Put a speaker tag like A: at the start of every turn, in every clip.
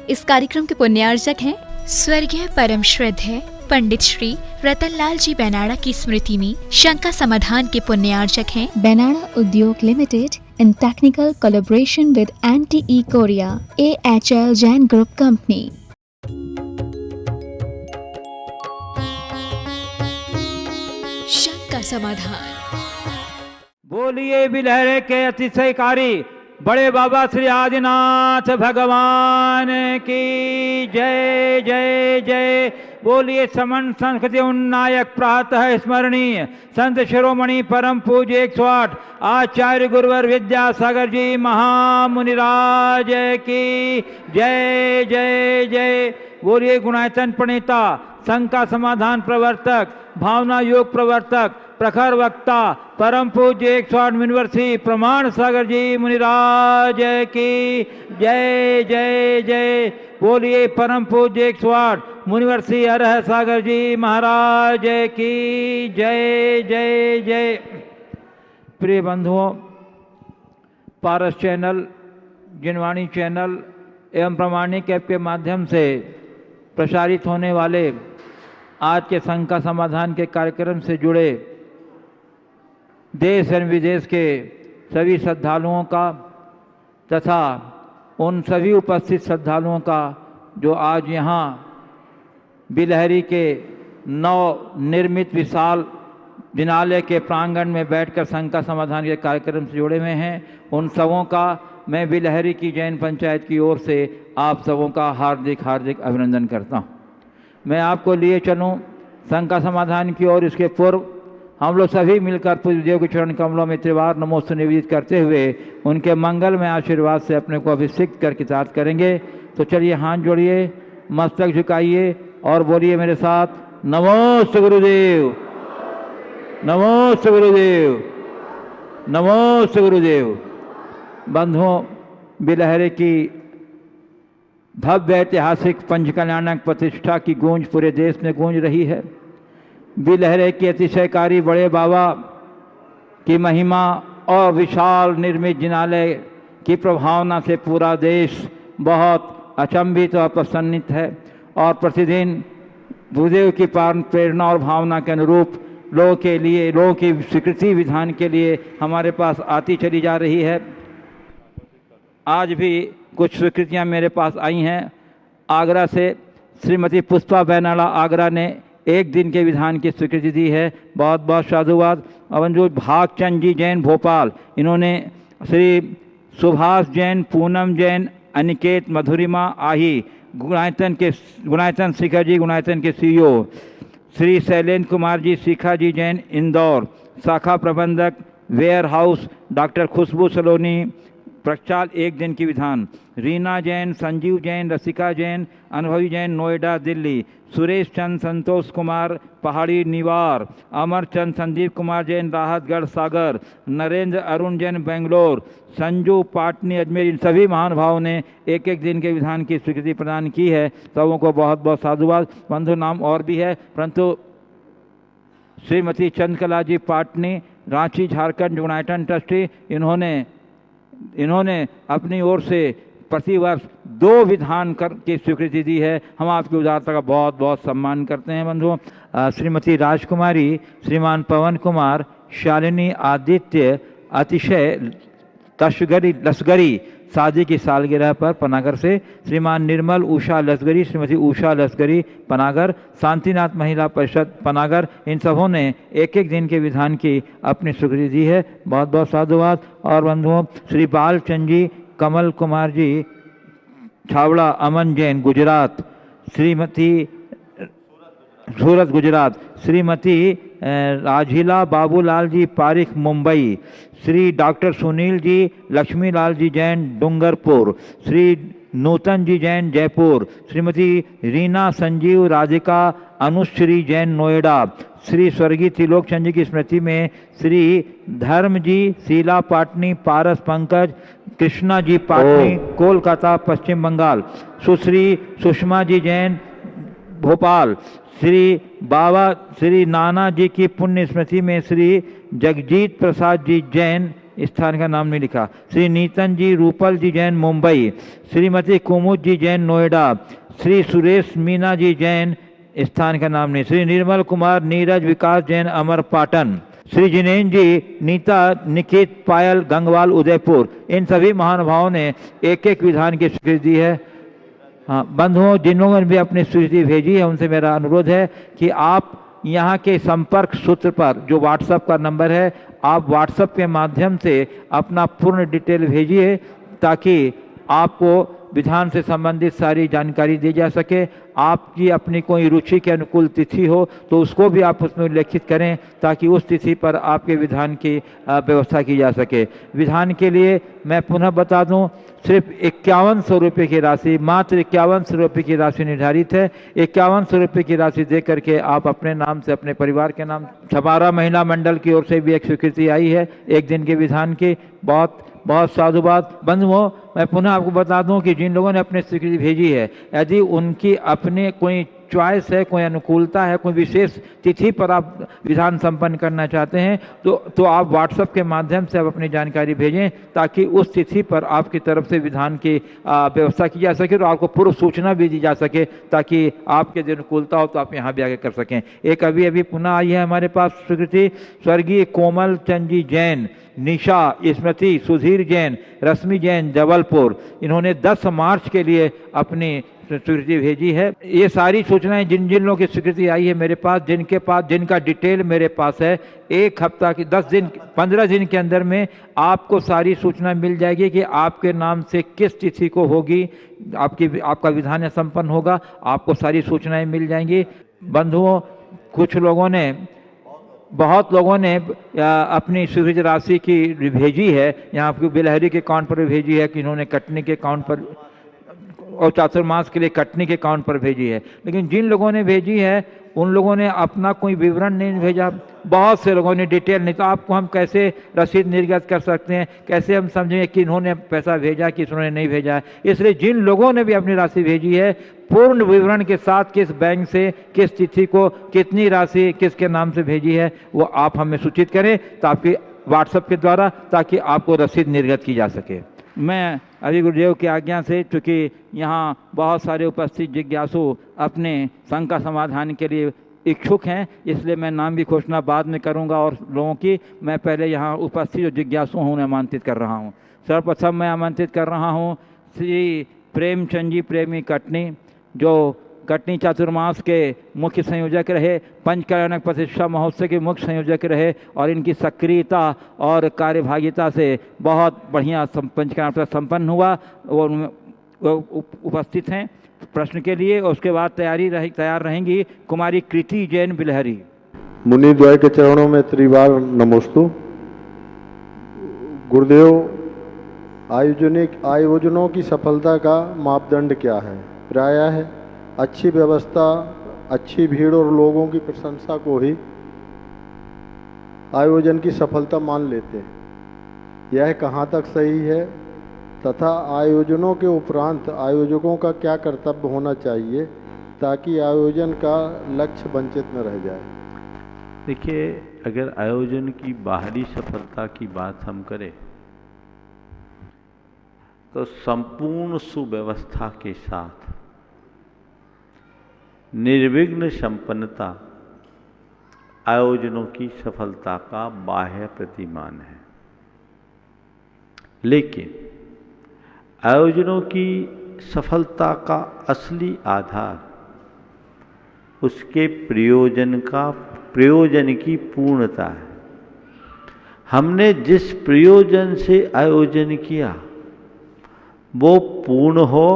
A: इस कार्यक्रम के पुण्यार्चक हैं
B: स्वर्गीय परम श्रद्धेय पंडित श्री रतनलाल जी बेनाड़ा की स्मृति में शंका समाधान के पुण्यार्चक हैं
A: बेनाड़ा उद्योग limited in technical collaboration with anti Korea AHL Jain group company.
B: शंका समाधान।
C: बोलिए बिलहरे के अतिशयकारी बड़े बाबा श्री आदिनाथ भगवान की जय जय जय। बोलिए समन संस्कृति उन्नायक प्रातः स्मरणीय संत शिरोमणि परम पूज्य 108 आचार्य गुरुवर विद्यासागर जी महामुनिराज की जय जय जय। बोलिए गुणायतन प्रणेता शंका समाधान प्रवर्तक भावना योग प्रवर्तक प्रखर वक्ता परम पूज्य 108 यूनिवर्सिटी प्रमाण सागर जी मुनिराज की जय जय जय। बोलिए परम पूज्य 108 मुनिवर्सिटी अरह सागर जी महाराज की जय जय जय। प्रिय बंधुओं, पारस चैनल, जिनवाणी चैनल एवं प्रमाणिक ऐप के माध्यम से प्रसारित होने वाले आज के शंका समाधान के कार्यक्रम से जुड़े देश एवं विदेश के सभी श्रद्धालुओं का तथा उन सभी उपस्थित श्रद्धालुओं का जो आज यहाँ बिलहरी के नव निर्मित विशाल जिनालय के प्रांगण में बैठकर शंका समाधान के कार्यक्रम से जुड़े हुए हैं, उन सबों का मैं बिलहरी की जैन पंचायत की ओर से आप सबों का हार्दिक हार्दिक अभिनंदन करता हूँ। मैं आपको लिए चलूँ शंका समाधान की ओर। इसके पूर्व हम लोग सभी मिलकर पूज्य देव के चरण कमलों में त्रिवार नमोस्तु निवेदित करते हुए उनके मंगल में आशीर्वाद से अपने को अभिषिक्त कर कृतार्थ करेंगे। तो चलिए हाथ जोड़िए, मस्तक झुकाइए और बोलिए मेरे साथ, नमोस्तु गुरुदेव, नमोस्तु गुरुदेव, नमोस्तु गुरुदेव। बंधुओं, बिलहरे की भव्य ऐतिहासिक पंचकल्याणक प्रतिष्ठा की गूंज पूरे देश में गूंज रही है। बिलहरे के अतिशयकारी बड़े बाबा की महिमा और विशाल निर्मित जिनालय की प्रभावना से पूरा देश बहुत अचंभित और प्रसन्नित है और प्रतिदिन गुरुदेव की प्रेरणा और भावना के अनुरूप लोगों के लिए, लोगों की स्वीकृति विधान के लिए हमारे पास आती चली जा रही है। आज भी कुछ स्वीकृतियां मेरे पास आई हैं। आगरा से श्रीमती पुष्पा बेनाड़ा आगरा ने एक दिन के विधान की स्वीकृति दी है, बहुत बहुत साधुवाद। और जो भागचंद जी जैन भोपाल, इन्होंने श्री सुभाष जैन, पूनम जैन, अनिकेत मधुरिमा आही गुणायतन शिखर जी गुणायतन के CEO, श्री शैलेंद्र कुमार जी शिखा जी जैन इंदौर शाखा प्रबंधक वेयर हाउस, डॉक्टर खुशबू सलोनी प्रक्षाल एक दिन की विधान, रीना जैन, संजीव जैन, रसिका जैन, अनुभवी जैन नोएडा दिल्ली, सुरेश चंद संतोष कुमार पहाड़ी निवार, अमर चंद संदीप कुमार जैन राहतगढ़ सागर, नरेंद्र अरुण जैन बेंगलोर, संजू पाटनी अजमेर। इन सभी महानुभावों ने एक एक दिन के विधान की स्वीकृति प्रदान की है। सबों को बहुत बहुत साधुवाद। बंधु नाम और भी है, परंतु श्रीमती चंद्रकला जी पाटनी रांची झारखंड यूनाइटेड ट्रस्टी, इन्होंने अपनी ओर से प्रतिवर्ष 2 विधान की स्वीकृति दी है। हम आपकी उदारता का बहुत बहुत सम्मान करते हैं। बंधुओं, श्रीमती राजकुमारी, श्रीमान पवन कुमार, शालिनी आदित्य अतिशय लसगरी शादी की सालगिरह पर पनागर से, श्रीमान निर्मल उषा लसगरी, श्रीमती उषा लसगरी पनागर, शांतिनाथ महिला परिषद पनागर, इन सबों ने एक एक दिन के विधान की अपनी स्वीकृति दी है। बहुत बहुत साधुवाद। और बंधुओं, श्री बालचंद जी, कमल कुमार जी छावड़ा अमन जैन गुजरात, श्रीमती सूरत गुजरात, श्रीमती राजीला बाबूलाल जी पारिक मुंबई, श्री डॉक्टर सुनील जी लक्ष्मीलाल जी जैन डूंगरपुर, श्री नूतन जी जैन जयपुर, श्रीमती रीना संजीव राधिका अनुश्री जैन नोएडा, श्री स्वर्गीय त्रिलोक चंद जी की स्मृति में श्री धर्म जी शीला पाटनी पारस पंकज कृष्णा जी पाटनी कोलकाता पश्चिम बंगाल, सुश्री सुषमा जी जैन भोपाल, श्री बाबा श्री नाना जी की पुण्य स्मृति में श्री जगजीत प्रसाद जी जैन स्थान का नाम नहीं लिखा। श्री नीतन जी रूपल जी जैन मुंबई, श्रीमती कुमुद जी जैन नोएडा, श्री सुरेश मीना जी जैन स्थान का नाम नहीं, श्री निर्मल कुमार नीरज विकास जैन अमरपाटन, श्री जिनेन जी नीता निकित पायल गंगवाल उदयपुर। इन सभी महानुभावों ने एक एक विधान की स्वीकृति दी है। हाँ बंधुओं, जिन लोगों ने भी अपनी स्वीकृति भेजी है उनसे मेरा अनुरोध है कि आप यहाँ के संपर्क सूत्र पर जो व्हाट्सएप का नंबर है, आप व्हाट्सएप के माध्यम से अपना पूर्ण डिटेल भेजिए ताकि आपको विधान से संबंधित सारी जानकारी दी जा सके। आपकी अपनी कोई रुचि के अनुकूल तिथि हो तो उसको भी आप उसमें उल्लेखित करें ताकि उस तिथि पर आपके विधान की व्यवस्था की जा सके। विधान के लिए मैं पुनः बता दूं, सिर्फ 5100 रुपये की राशि, मात्र 5100 रुपये की राशि निर्धारित है। 5100 रुपये की राशि दे करके आप अपने नाम से, अपने परिवार के नाम, छपारा महिला मंडल की ओर से भी एक स्वीकृति आई है एक दिन के विधान की। बहुत बहुत साधुवाद। बंधुओं, मैं पुनः आपको बता दूं कि जिन लोगों ने अपनी स्वीकृति भेजी है, यदि उनकी अपने कोई चॉइस है, कोई अनुकूलता है, कोई विशेष तिथि पर आप विधान संपन्न करना चाहते हैं तो आप व्हाट्सएप के माध्यम से आप अपनी जानकारी भेजें ताकि उस तिथि पर आपकी तरफ से विधान की व्यवस्था की जा सके और आपको पूर्व सूचना भी दी जा सके ताकि आपके यदि अनुकूलता हो तो आप यहाँ भी आगे कर सकें। एक अभी पुनः आई है हमारे पास स्वीकृति, स्वर्गीय कोमल चंद जी जैन, निशा स्मृति सुधीर जैन, रश्मि जैन जबलपुर, इन्होंने 10 मार्च के लिए अपनी स्वीकृति भेजी है। ये सारी सूचनाएं जिन जिन लोगों की स्वीकृति आई है मेरे पास, जिनका डिटेल मेरे पास है, एक हफ्ता की 10 दिन 15 दिन के अंदर में आपको सारी सूचना मिल जाएगी कि आपके नाम से किस तिथि को होगी आपका विधान संपन्न होगा। आपको सारी सूचनाएं मिल जाएंगी। बंधुओं, बहुत लोगों ने अपनी स्वीकृति राशि की भेजी है, यहाँ आपको बिलहरी के अकाउंट पर भेजी है कि इन्होंने कटनी के अकाउंट पर और चातुर्मास के लिए कटनी के अकाउंट पर भेजी है। लेकिन जिन लोगों ने भेजी है उन लोगों ने अपना कोई विवरण नहीं भेजा। बहुत से लोगों ने डिटेल नहीं, तो आपको हम कैसे रसीद निर्गत कर सकते हैं, कैसे हम समझेंगे कि इन्होंने पैसा भेजा कि इन्होंने नहीं भेजा है। इसलिए जिन लोगों ने भी अपनी राशि भेजी है, पूर्ण विवरण के साथ किस बैंक से, किस तिथि को, कितनी राशि किसके नाम से भेजी है, वो आप हमें सूचित करें ताकि व्हाट्सएप के द्वारा, ताकि आपको रसीद निर्गत की जा सके। मैं अभी गुरुदेव की आज्ञा से, चूँकि यहाँ बहुत सारे उपस्थित जिज्ञासु अपने शंका समाधान के लिए इच्छुक हैं, इसलिए मैं नाम की घोषणा बाद में करूँगा और लोगों की मैं पहले यहाँ उपस्थित जो जिज्ञासु हूँ उन्हें आमंत्रित कर रहा हूँ। सर्वप्रथम मैं आमंत्रित कर रहा हूँ श्री प्रेमचंद जी प्रेमी कटनी, जो कटनी चातुर्मास के मुख्य संयोजक रहे, पंचकल्याणक प्रतिष्ठा महोत्सव के मुख्य संयोजक रहे और इनकी सक्रियता और कार्यभागिता से बहुत बढ़िया पंचकल्याण संपन्न हुआ। वो उपस्थित हैं प्रश्न के लिए। उसके बाद तैयार रहेंगी कुमारी कृति जैन बिलहरी।
D: मुनि द्वय के चरणों में त्रिवार नमोस्तु। गुरुदेव, आयोजनों की सफलता का मापदंड क्या है? प्रायः है अच्छी व्यवस्था, अच्छी भीड़ और लोगों की प्रशंसा को ही आयोजन की सफलता मान लेते हैं। यह कहाँ तक सही है तथा आयोजनों के उपरांत आयोजकों का क्या कर्तव्य होना चाहिए ताकि आयोजन का लक्ष्य वंचित न रह जाए?
E: देखिए, अगर आयोजन की बाहरी सफलता की बात हम करें तो संपूर्ण सुव्यवस्था के साथ निर्विघ्न संपन्नता आयोजनों की सफलता का बाह्य प्रतिमान है। लेकिन आयोजनों की सफलता का असली आधार उसके प्रयोजन की पूर्णता है। हमने जिस प्रयोजन से आयोजन किया वो पूर्ण हो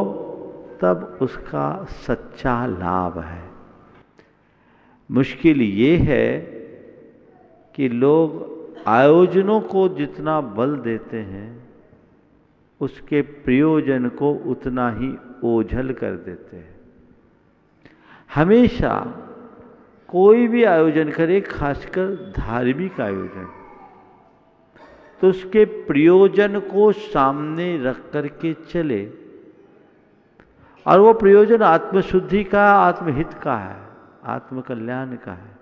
E: तब उसका सच्चा लाभ है। मुश्किल ये है कि लोग आयोजनों को जितना बल देते हैं उसके प्रयोजन को उतना ही ओझल कर देते हैं। हमेशा कोई भी आयोजन करे, खासकर धार्मिक आयोजन, तो उसके प्रयोजन को सामने रख करके चले और वो प्रयोजन आत्मशुद्धि का, आत्महित का है, आत्मकल्याण का है।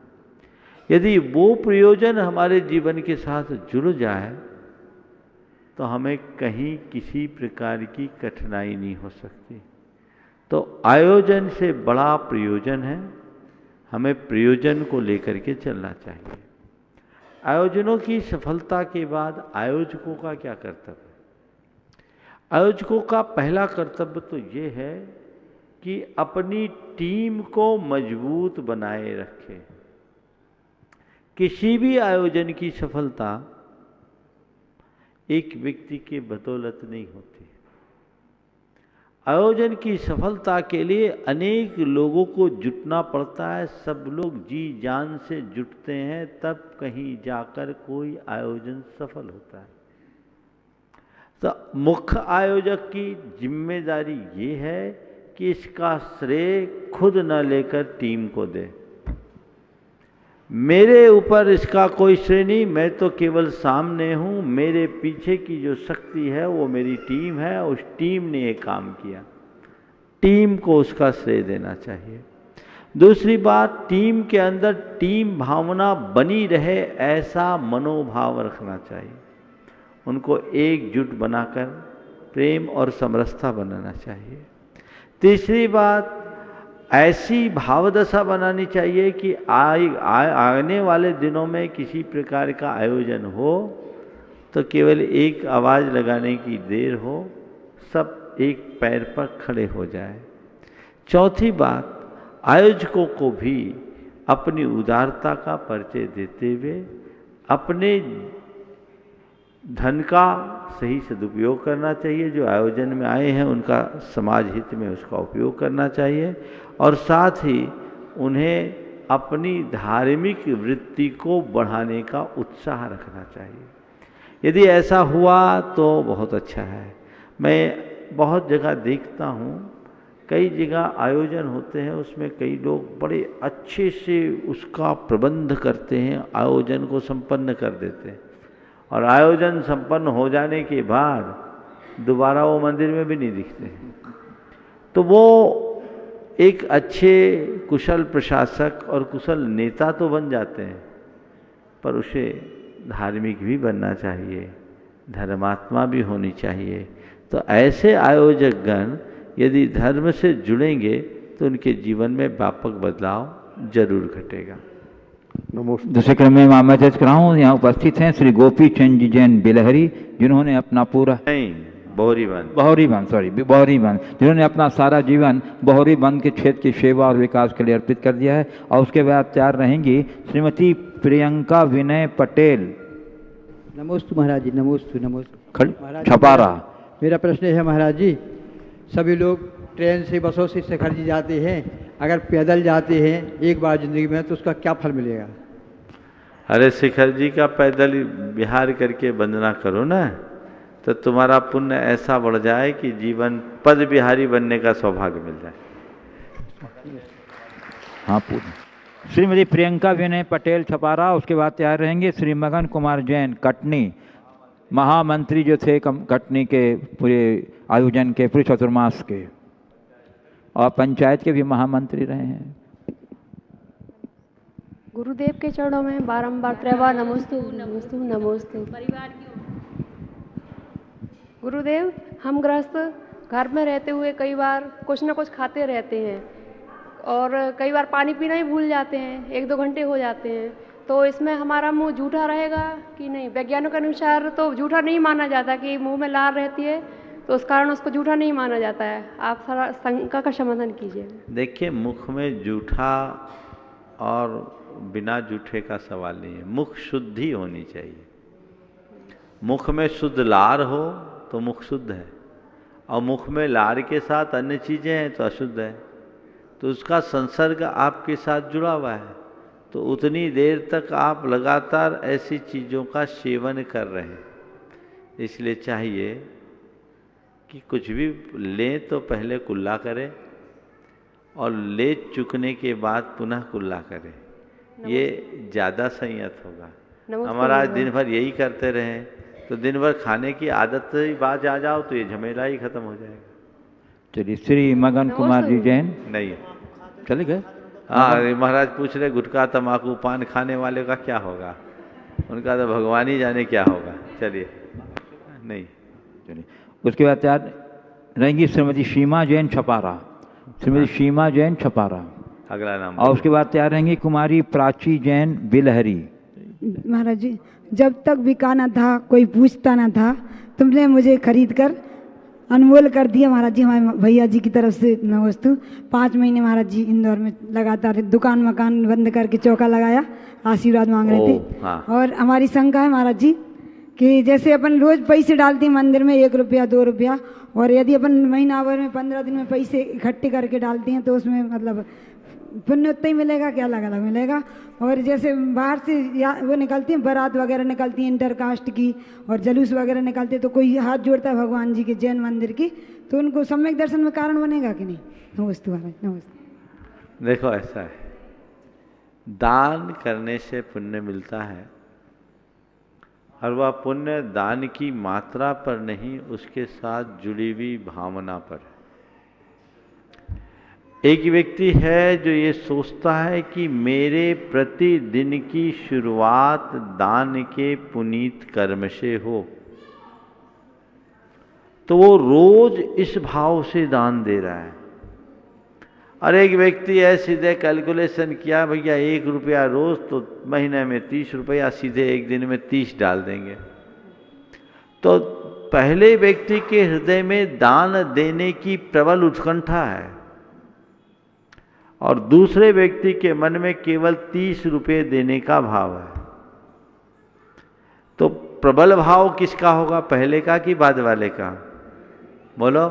E: यदि वो प्रयोजन हमारे जीवन के साथ जुड़ जाए तो हमें कहीं किसी प्रकार की कठिनाई नहीं हो सकती। तो आयोजन से बड़ा प्रयोजन है, हमें प्रयोजन को लेकर के चलना चाहिए। आयोजनों की सफलता के बाद आयोजकों का क्या कर्तव्य है? आयोजकों का पहला कर्तव्य तो ये है कि अपनी टीम को मजबूत बनाए रखें। किसी भी आयोजन की सफलता एक व्यक्ति के बदौलत नहीं होती। आयोजन की सफलता के लिए अनेक लोगों को जुटना पड़ता है। सब लोग जी जान से जुटते हैं, तब कहीं जाकर कोई आयोजन सफल होता है। तो मुख्य आयोजक की जिम्मेदारी ये है कि इसका श्रेय खुद न लेकर टीम को दे। मेरे ऊपर इसका कोई श्रेय नहीं, मैं तो केवल सामने हूँ, मेरे पीछे की जो शक्ति है वो मेरी टीम है, उस टीम ने ये काम किया, टीम को उसका श्रेय देना चाहिए। दूसरी बात, टीम के अंदर टीम भावना बनी रहे ऐसा मनोभाव रखना चाहिए। उनको एकजुट बनाकर प्रेम और समरसता बनाना चाहिए। तीसरी बात, ऐसी भावदशा बनानी चाहिए कि आने वाले दिनों में किसी प्रकार का आयोजन हो तो केवल एक आवाज़ लगाने की देर हो, सब एक पैर पर खड़े हो जाए। चौथी बात, आयोजकों को भी अपनी उदारता का परिचय देते हुए अपने धन का सही सदुपयोग करना चाहिए। जो आयोजन में आए हैं उनका समाज हित में उसका उपयोग करना चाहिए, और साथ ही उन्हें अपनी धार्मिक वृत्ति को बढ़ाने का उत्साह रखना चाहिए। यदि ऐसा हुआ तो बहुत अच्छा है। मैं बहुत जगह देखता हूँ, कई जगह आयोजन होते हैं, उसमें कई लोग बड़े अच्छे से उसका प्रबंध करते हैं, आयोजन को संपन्न कर देते हैं, और आयोजन संपन्न हो जाने के बाद दोबारा वो मंदिर में भी नहीं दिखते हैं। तो वो एक अच्छे कुशल प्रशासक और कुशल नेता तो बन जाते हैं, पर उसे धार्मिक भी बनना चाहिए, धर्मात्मा भी होनी चाहिए। तो ऐसे आयोजक गण यदि धर्म से जुड़ेंगे तो उनके जीवन में व्यापक बदलाव जरूर घटेगा।
C: दूसरे क्रम में मैं मैसेज कराऊँ, यहाँ उपस्थित हैं श्री गोपी चंद जी जैन बिलहरी, जिन्होंने अपना पूरा
E: बहरी
C: बंद जिन्होंने अपना सारा जीवन बहरी बंद के क्षेत्र की सेवा और विकास के लिए अर्पित कर दिया है। और उसके बाद तैयार रहेंगी श्रीमती प्रियंका विनय पटेल।
F: नमोस्तु महाराज जी, नमोस्तु
C: छपारा।
F: मेरा प्रश्न है महाराज जी, सभी लोग ट्रेन से बसों से शिखर जी जाते हैं, अगर पैदल जाते हैं एक बार जिंदगी में तो उसका क्या फल मिलेगा?
E: अरे शिखर जी का पैदल विहार करके वंदना करो ना, तो तुम्हारा पुण्य ऐसा बढ़ जाए कि जीवन पद बिहारी बनने का सौभाग्य मिल जाए।
C: हाँ, पूर्ण। श्रीमती प्रियंका विनय पटेल छपारा। उसके बाद तैयार रहेंगे श्री मगन कुमार जैन कटनी, महामंत्री जो थे कटनी के पूरे आयोजन के पूरे चतुर्मास के, और पंचायत के भी महामंत्री रहे हैं।
G: गुरुदेव के चरणों में बारंबार त्रिवार नमोस्तु नमोस्तु नमोस्तु। परिवार की गुरुदेव, हम गृहस्थ घर में रहते हुए कई बार कुछ ना कुछ खाते रहते हैं और कई बार पानी पीना ही भूल जाते हैं, 1-2 घंटे हो जाते हैं, तो इसमें हमारा मुंह जूठा रहेगा कि नहीं? वैज्ञानिकों के अनुसार तो जूठा नहीं माना जाता कि मुंह में लार रहती है, तो उस कारण उसको जूठा नहीं माना जाता है। आप सारा शंका का समाधान कीजिए।
E: देखिए, मुख में जूठा और बिना जूठे का सवाल नहीं है, मुख शुद्धि होनी चाहिए। मुख में शुद्ध लार हो तो मुख शुद्ध है, और मुख में लार के साथ अन्य चीज़ें हैं तो अशुद्ध है, तो उसका संसर्ग आपके साथ जुड़ा हुआ है। तो उतनी देर तक आप लगातार ऐसी चीज़ों का सेवन कर रहे हैं, इसलिए चाहिए कि कुछ भी लें तो पहले कुल्ला करें और ले चुकने के बाद पुनः कुल्ला करें, ये ज़्यादा संयत होगा। हमारा दिन भर यही करते रहें तो दिन भर खाने की आदत ही बाज आ जाओ तो ये झमेला ही खत्म हो जाएगा।
C: चलिए, श्री मगन कुमार जी जैन
E: नहीं
C: चले गए।
E: हाँ, महाराज पूछ रहे गुटखा तम्बाकू पान खाने वाले का क्या होगा, उनका तो भगवान ही जाने क्या होगा। चलिए, नहीं।
C: चलिए, उसके बाद तैयार रहेंगी श्रीमती सीमा जैन छपारा। श्रीमती सीमा जैन छपारा।
E: अगला नाम
C: और उसके बाद तैयार रहेंगी कुमारी प्राची जैन बिलहरी।
H: महाराज जी, जब तक बिकाना था कोई पूछता ना था, तुमने मुझे खरीद कर अनमोल कर दिया महाराज जी। हमारे भैया जी की तरफ से वस्तु 5 महीने महाराज जी इंदौर में लगातार दुकान मकान बंद करके चौका लगाया, आशीर्वाद मांग रहे थे।
E: हाँ।
H: और हमारी शंका है महाराज जी कि जैसे अपन रोज पैसे डालते हैं मंदिर में 1 रुपया 2 रुपया, और यदि अपन महीना भर में 15 दिन में पैसे इकट्ठे करके डालते हैं तो उसमें मतलब पुण्य उतना ही मिलेगा क्या, अलग अलग मिलेगा? और जैसे बाहर से वो निकलती हैं बारात वगैरह निकलती हैं इंटरकास्ट की, और जलूस वगैरह निकलते, तो कोई हाथ जोड़ता है भगवान जी के जैन मंदिर की, तो उनको सम्यक दर्शन में कारण बनेगा कि नहीं? नमस्ते महाराज, नमस्ते।
E: देखो ऐसा है, दान करने से पुण्य मिलता है, और वह पुण्य दान की मात्रा पर नहीं, उसके साथ जुड़ी हुई भावना पर है। एक व्यक्ति है जो ये सोचता है कि मेरे प्रतिदिन की शुरुआत दान के पुनीत कर्म से हो, तो वो रोज इस भाव से दान दे रहा है। और एक व्यक्ति है सीधे कैलकुलेशन किया, भैया 1 रुपया रोज, तो महीने में 30 रुपया, सीधे एक दिन में 30 डाल देंगे। तो पहले व्यक्ति के हृदय में दान देने की प्रबल उत्कंठा है, और दूसरे व्यक्ति के मन में केवल 30 रुपये देने का भाव है। तो प्रबल भाव किसका होगा, पहले का कि बाद वाले का? बोलो,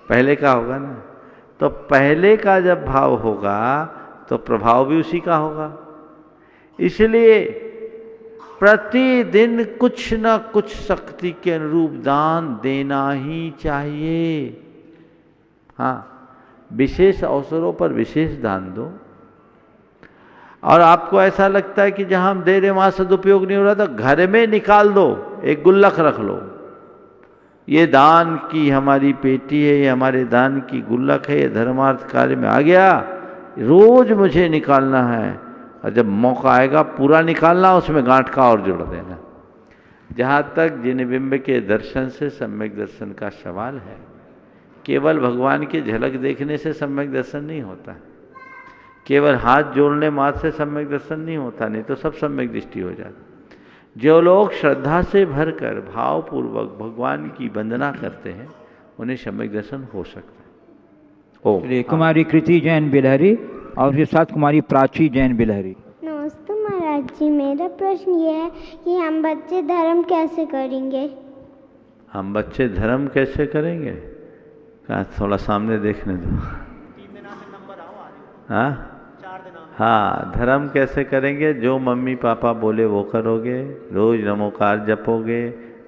E: पहले का होगा ना। तो पहले का जब भाव होगा तो प्रभाव भी उसी का होगा। इसलिए प्रतिदिन कुछ न कुछ शक्ति के अनुरूप दान देना ही चाहिए। हाँ, विशेष अवसरों पर विशेष दान दो। और आपको ऐसा लगता है कि जहां हम दे रहे वहां सदुपयोग नहीं हो रहा, तो घर में निकाल दो, एक गुल्लक रख लो, ये दान की हमारी पेटी है, ये हमारे दान की गुल्लक है, ये धर्मार्थ कार्य में आ गया, रोज मुझे निकालना है, और जब मौका आएगा पूरा निकालना, उसमें गांठ का और जोड़ देना। जहाँ तक जिन बिंब के दर्शन से सम्यक दर्शन का सवाल है, केवल भगवान की झलक देखने से सम्यक दर्शन नहीं होता, केवल हाथ जोड़ने मात्र से सम्यक दर्शन नहीं होता, नहीं तो सब सम्यक दृष्टि हो जाती। जो लोग श्रद्धा से भरकर भावपूर्वक भगवान की वंदना करते हैं, उन्हें सम्यक दर्शन हो सकता है।
C: कुमारी कृति जैन बिलहरी और उसके साथ कुमारी प्राची जैन बिलहरी।
I: नमस्ते महाराज जी, मेरा प्रश्न ये है कि हम बच्चे धर्म कैसे करेंगे?
E: हम बच्चे धर्म कैसे करेंगे? कहाँ, थोड़ा सामने देखने दो। हाँ हाँ, धर्म कैसे करेंगे? जो मम्मी पापा बोले वो करोगे, रोज नमोकार जपोगे,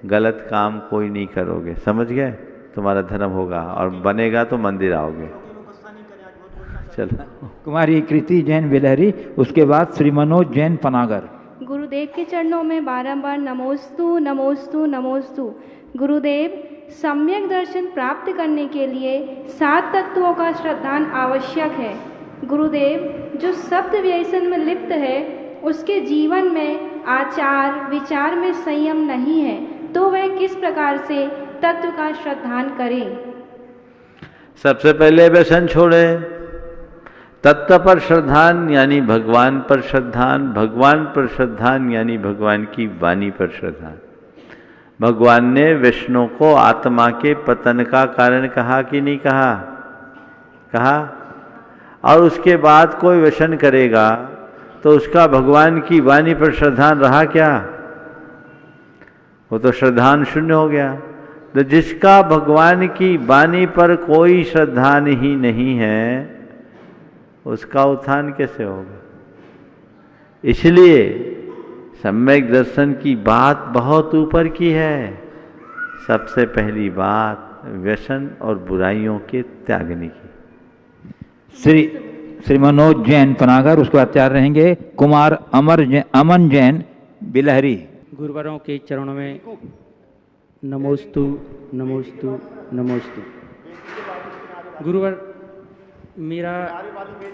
E: गलत काम कोई नहीं करोगे, समझ गए? तुम्हारा धर्म होगा, और बनेगा तो मंदिर आओगे। चलो,
C: कुमारी कृति जैन बिलहरी, उसके बाद श्री मनोज जैन पनागर।
G: गुरुदेव के चरणों में बारंबार नमोस्तु नमोस्तु नमोस्तु। गुरुदेव, सम्यक दर्शन प्राप्त करने के लिए 7 तत्वों का श्रद्धान आवश्यक है। गुरुदेव, जो शब्द व्यसन में लिप्त है, उसके जीवन में आचार विचार में संयम नहीं है, तो वह किस प्रकार से तत्व का श्रद्धान करे?
E: सबसे पहले व्यसन छोड़े, तत्व पर श्रद्धान यानी भगवान पर श्रद्धान, भगवान पर श्रद्धान यानी भगवान की वाणी पर श्रद्धान। भगवान ने विष्णु को आत्मा के पतन का कारण कहा कि नहीं कहा? कहा। और उसके बाद कोई व्यसन करेगा तो उसका भगवान की वाणी पर श्रद्धान रहा क्या? वो तो श्रद्धान शून्य हो गया। तो जिसका भगवान की वाणी पर कोई श्रद्धान ही नहीं है, उसका उत्थान कैसे होगा? इसलिए सम्यक दर्शन की बात बहुत ऊपर की है। सबसे पहली बात व्यसन और बुराइयों के त्यागने की।
C: श्री मनोज जैन पनागर, उसके बाद तैयार रहेंगे कुमार अमन जैन बिलहरी।
J: गुरुवरों के चरणों में नमोस्तु नमोस्तु नमोस्तु। गुरुवर, मेरा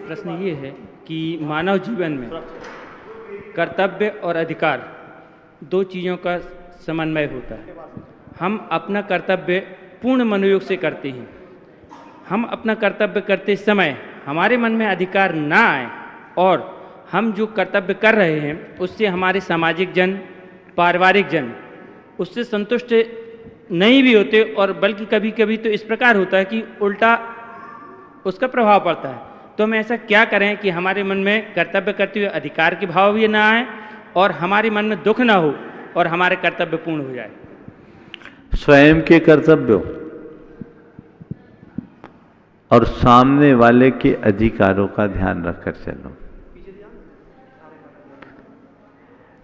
J: प्रश्न ये है कि मानव जीवन में कर्तव्य और अधिकार 2 चीज़ों का समन्वय होता है। हम अपना कर्तव्य पूर्ण मनोयोग से करते हैं। हम अपना कर्तव्य करते समय हमारे मन में अधिकार ना आए और हम जो कर्तव्य कर रहे हैं उससे हमारे सामाजिक जन, पारिवारिक जन उससे संतुष्ट नहीं भी होते, और बल्कि कभी कभी तो इस प्रकार होता है कि उल्टा उसका प्रभाव पड़ता है। तो हम ऐसा क्या करें कि हमारे मन में कर्तव्य करते हुए अधिकार के भाव भी ना आए और हमारे मन में दुख ना हो और हमारे कर्तव्य पूर्ण हो जाए।
E: स्वयं के कर्तव्यों और सामने वाले के अधिकारों का ध्यान रखकर चलो।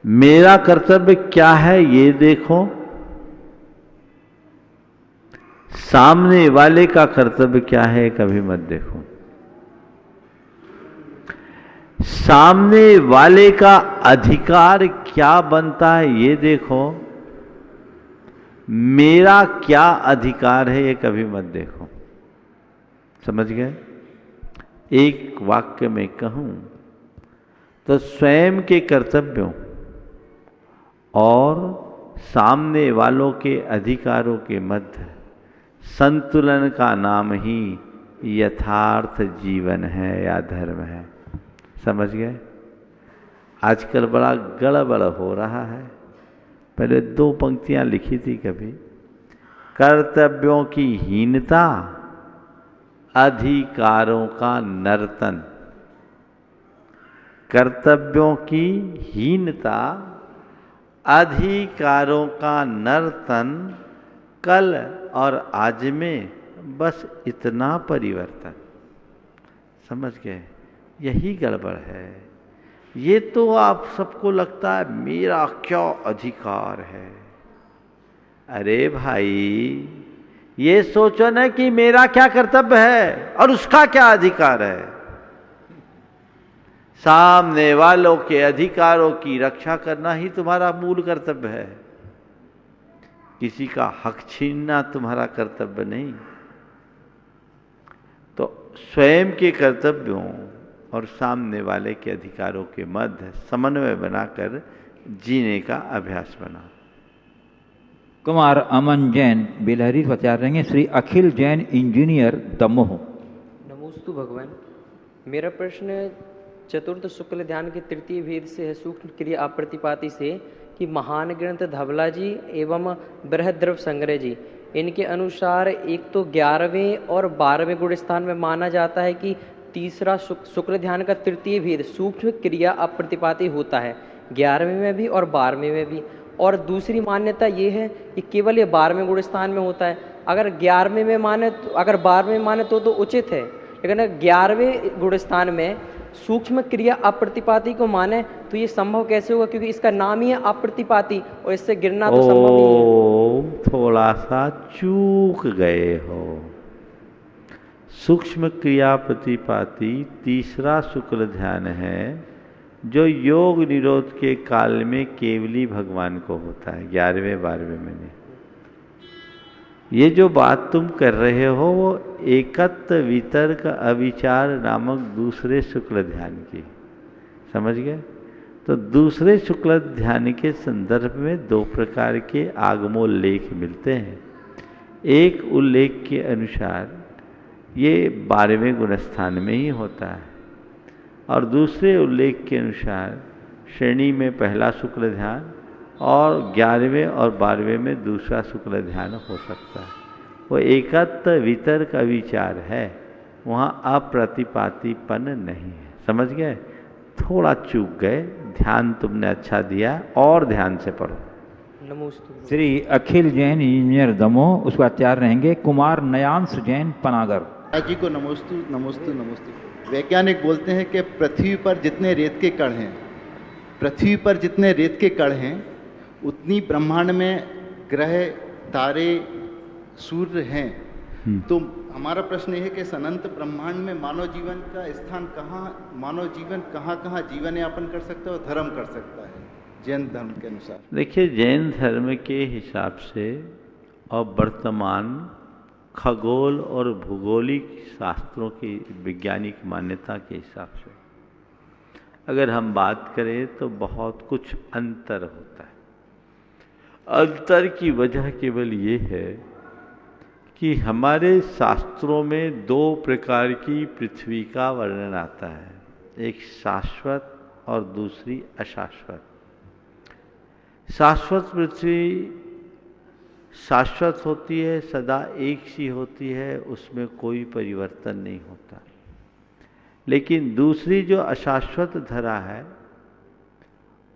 E: मेरा कर्तव्य क्या है ये देखो, सामने वाले का कर्तव्य क्या है कभी मत देखो। सामने वाले का अधिकार क्या बनता है ये देखो, मेरा क्या अधिकार है ये कभी मत देखो। समझ गए? एक वाक्य में कहूं तो स्वयं के कर्तव्यों और सामने वालों के अधिकारों के मध्य संतुलन का नाम ही यथार्थ जीवन है या धर्म है। समझ गए? आजकल बड़ा गड़बड़ हो रहा है। पहले 2 पंक्तियां लिखी थी कभी, कर्तव्यों की हीनता, अधिकारों का नर्तन। कर्तव्यों की हीनता, अधिकारों का नर्तन, कल और आज में बस इतना परिवर्तन। समझ गए? यही गड़बड़ है। ये तो आप सबको लगता है मेरा क्या अधिकार है। अरे भाई, ये सोचो ना कि मेरा क्या कर्तव्य है और उसका क्या अधिकार है। सामने वालों के अधिकारों की रक्षा करना ही तुम्हारा मूल कर्तव्य है। किसी का हक छीनना तुम्हारा कर्तव्य नहीं। तो स्वयं के कर्तव्यों और सामने वाले के अधिकारों के मध्य समन्वय बनाकर जीने का अभ्यास बना।
C: कुमार अमन जैन बिलहरी विचार रहेंगे। श्री अखिल जैन इंजीनियर दमोह।
K: नमोस्तु भगवान। मेरा प्रश्न चतुर्थ शुक्ल ध्यान के तृतीय भेद से है, सूक्ष्म क्रिया अप्रतिपाती से, कि महान ग्रंथ धवला जी एवं बृहद्रव संग्रह जी, इनके अनुसार एक तो 11वें और 12वें गुण स्थान में माना जाता है कि तीसरा शुक्ल ध्यान का तृतीय भेद सूक्ष्म क्रिया अप्रतिपाती होता है, 11वें में भी और 12वें में भी। और दूसरी मान्यता ये है कि केवल ये 12वें गुण स्थान में होता है। अगर 11वें में माने तो, अगर 12वें में माने तो उचित है, लेकिन अगर 11वें गुण स्थान में सूक्ष्म क्रिया अप्रतिपाती को माने तो ये संभव कैसे होगा, क्योंकि इसका नाम ही है अप्रतिपाती और इससे गिरना तो संभव नहीं है।
E: थोड़ा सा चूक गए हो। सूक्ष्म क्रिया प्रतिपाती तीसरा शुक्ल ध्यान है जो योग निरोध के काल में केवली भगवान को होता है, 11वें 12वें में नहीं। ये जो बात तुम कर रहे हो वो एकत्व वितर्क अविचार नामक दूसरे शुक्ल ध्यान की। समझ गए? तो दूसरे शुक्ल ध्यान के संदर्भ में 2 प्रकार के आगमोल्लेख मिलते हैं। एक उल्लेख के अनुसार ये 12वें गुणस्थान में ही होता है और दूसरे उल्लेख के अनुसार श्रेणी में पहला शुक्ल ध्यान और 11वें और 12वें में दूसरा शुक्ल ध्यान हो सकता है। वो एकत्व वितर्क विचार है, वहाँ अप्रतिपातीपन नहीं है। समझ गए? थोड़ा चूक गए, ध्यान तुमने अच्छा दिया और ध्यान से पढ़ो।
K: नमस्ते।
C: श्री अखिल जैन इंजीनियर दमोह, उसके बाद तैयार रहेंगे कुमार नयांश जैन पनागर।
L: जी को नमोस्तु नमोस्तु नमोस्तु। वैज्ञानिक बोलते हैं कि पृथ्वी पर जितने रेत के कण हैं, पृथ्वी पर जितने रेत के कण हैं उतनी ब्रह्मांड में ग्रह, तारे, सूर्य हैं। तो हमारा प्रश्न यह है कि अनंत ब्रह्मांड में मानव जीवन का स्थान कहाँ, मानव जीवन कहाँ कहाँ जीवन यापन कर सकता है और धर्म कर सकता है जैन धर्म के अनुसार?
E: देखिए, जैन धर्म के हिसाब से और वर्तमान खगोल और भूगोलिक शास्त्रों की वैज्ञानिक मान्यता के हिसाब से अगर हम बात करें तो बहुत कुछ अंतर होता है। अंतर की वजह केवल ये है कि हमारे शास्त्रों में दो प्रकार की पृथ्वी का वर्णन आता है, एक शाश्वत और दूसरी अशाश्वत। शाश्वत पृथ्वी शाश्वत होती है, सदा एक सी होती है, उसमें कोई परिवर्तन नहीं होता। लेकिन दूसरी जो अशाश्वत धरा है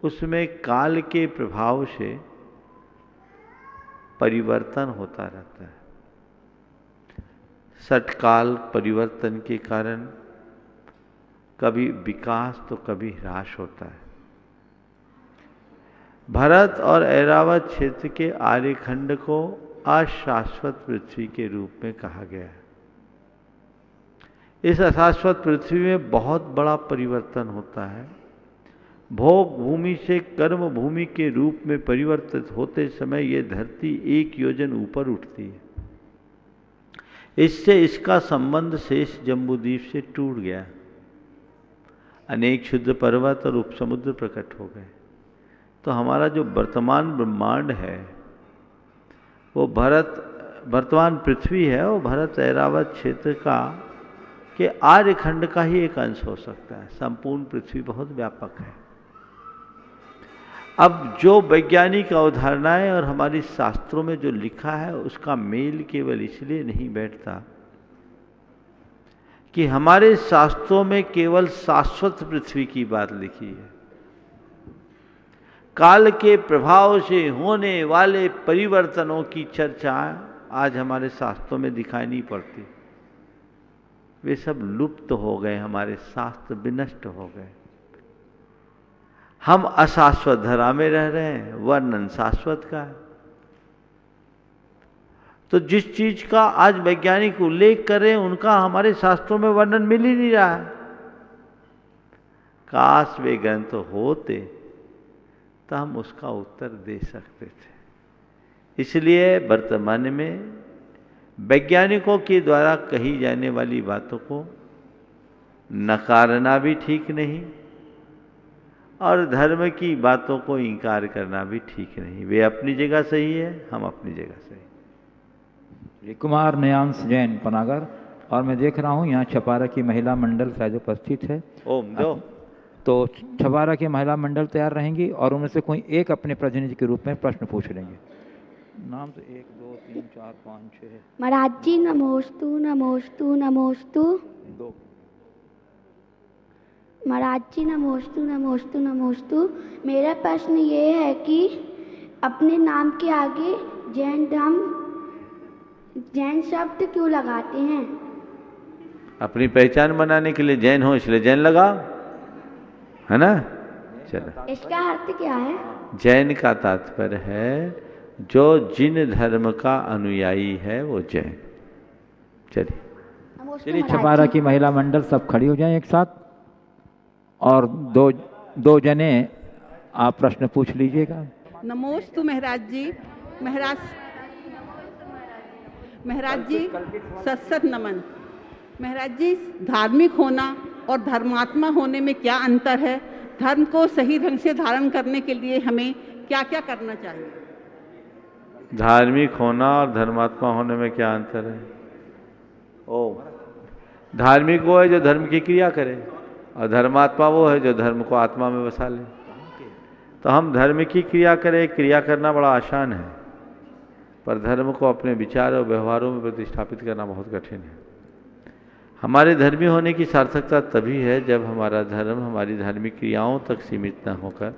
E: उसमें काल के प्रभाव से परिवर्तन होता रहता है। षटकाल परिवर्तन के कारण कभी विकास तो कभी ह्रास होता है। भरत और ऐरावत क्षेत्र के आर्यखंड को अशाश्वत पृथ्वी के रूप में कहा गया है। इस अशाश्वत पृथ्वी में बहुत बड़ा परिवर्तन होता है। भोग भूमि से कर्म भूमि के रूप में परिवर्तित होते समय ये धरती 1 योजन ऊपर उठती है। इससे इसका संबंध शेष जम्बूद्वीप से टूट गया। अनेक क्षुद्र पर्वत और उपसमुद्र प्रकट हो गए। तो हमारा जो वर्तमान ब्रह्मांड है वो वर्तमान पृथ्वी है, वो भरत ऐरावत क्षेत्र का के आर्यखंड का ही एक अंश हो सकता है। संपूर्ण पृथ्वी बहुत व्यापक है। अब जो वैज्ञानिक अवधारणाएं और हमारी शास्त्रों में जो लिखा है उसका मेल केवल इसलिए नहीं बैठता कि हमारे शास्त्रों में केवल शाश्वत पृथ्वी की बात लिखी है। काल के प्रभाव से होने वाले परिवर्तनों की चर्चा आज हमारे शास्त्रों में दिखाई नहीं पड़ती। वे सब लुप्त हो गए, हमारे शास्त्र विनष्ट हो गए। हम अशाश्वत धरा में रह रहे हैं, वर्णन शाश्वत का है। तो जिस चीज का आज वैज्ञानिक उल्लेख कर रहे हैं उनका हमारे शास्त्रों में वर्णन मिल ही नहीं रहा है। काश वे ग्रंथ होते तो हम उसका उत्तर दे सकते थे। इसलिए वर्तमान में वैज्ञानिकों के द्वारा कही जाने वाली बातों को नकारना भी ठीक नहीं और धर्म की बातों को इंकार करना भी ठीक नहीं। वे अपनी जगह सही है, हम अपनी जगह सही।
C: कुमार नयांश जैन पनागर, और मैं देख रहा हूँ यहाँ छपारा की महिला मंडल शायद उपस्थित है।
E: ओम जो
C: तो छपारा की महिला मंडल तैयार रहेंगी और उनमें से कोई एक अपने प्रतिनिधि के रूप में प्रश्न पूछ लेंगे। नाम तो 1 2 3 4 5 6
I: महाराज जी नमोस्तु नमोस्तु नमोस्तु।
C: 2
I: महाराज जी नमोस्तु नमोस्तु नमोस्तु। मेरा प्रश्न ये है कि अपने नाम के आगे जैन शब्द क्यों लगाते हैं?
E: अपनी पहचान बनाने के लिए जैन हो इसलिए जैन लगा, है ना। चलो,
I: इसका अर्थ क्या है?
E: जैन का तात्पर्य है जो जिन धर्म का अनुयायी है वो जैन।
C: चलिए छपारा की महिला मंडल सब खड़ी हो जाएं एक साथ और दो जने आप प्रश्न पूछ लीजिएगा।
M: नमोस्तु महाराज जी। महाराज जी सत नमन। महाराज जी, धार्मिक होना और धर्मात्मा होने में क्या अंतर है? धर्म को सही ढंग से धारण करने के लिए हमें क्या क्या करना चाहिए?
E: धार्मिक होना और धर्मात्मा होने में क्या अंतर है? धार्मिक वो है जो धर्म की क्रिया करे और धर्मात्मा वो है जो धर्म को आत्मा में बसा ले। तो हम धर्म की क्रिया करें, क्रिया करना बड़ा आसान है, पर धर्म को अपने विचार और व्यवहारों में प्रतिष्ठापित करना बहुत कठिन है। हमारे धर्मी होने की सार्थकता तभी है जब हमारा धर्म हमारी धार्मिक क्रियाओं तक सीमित न होकर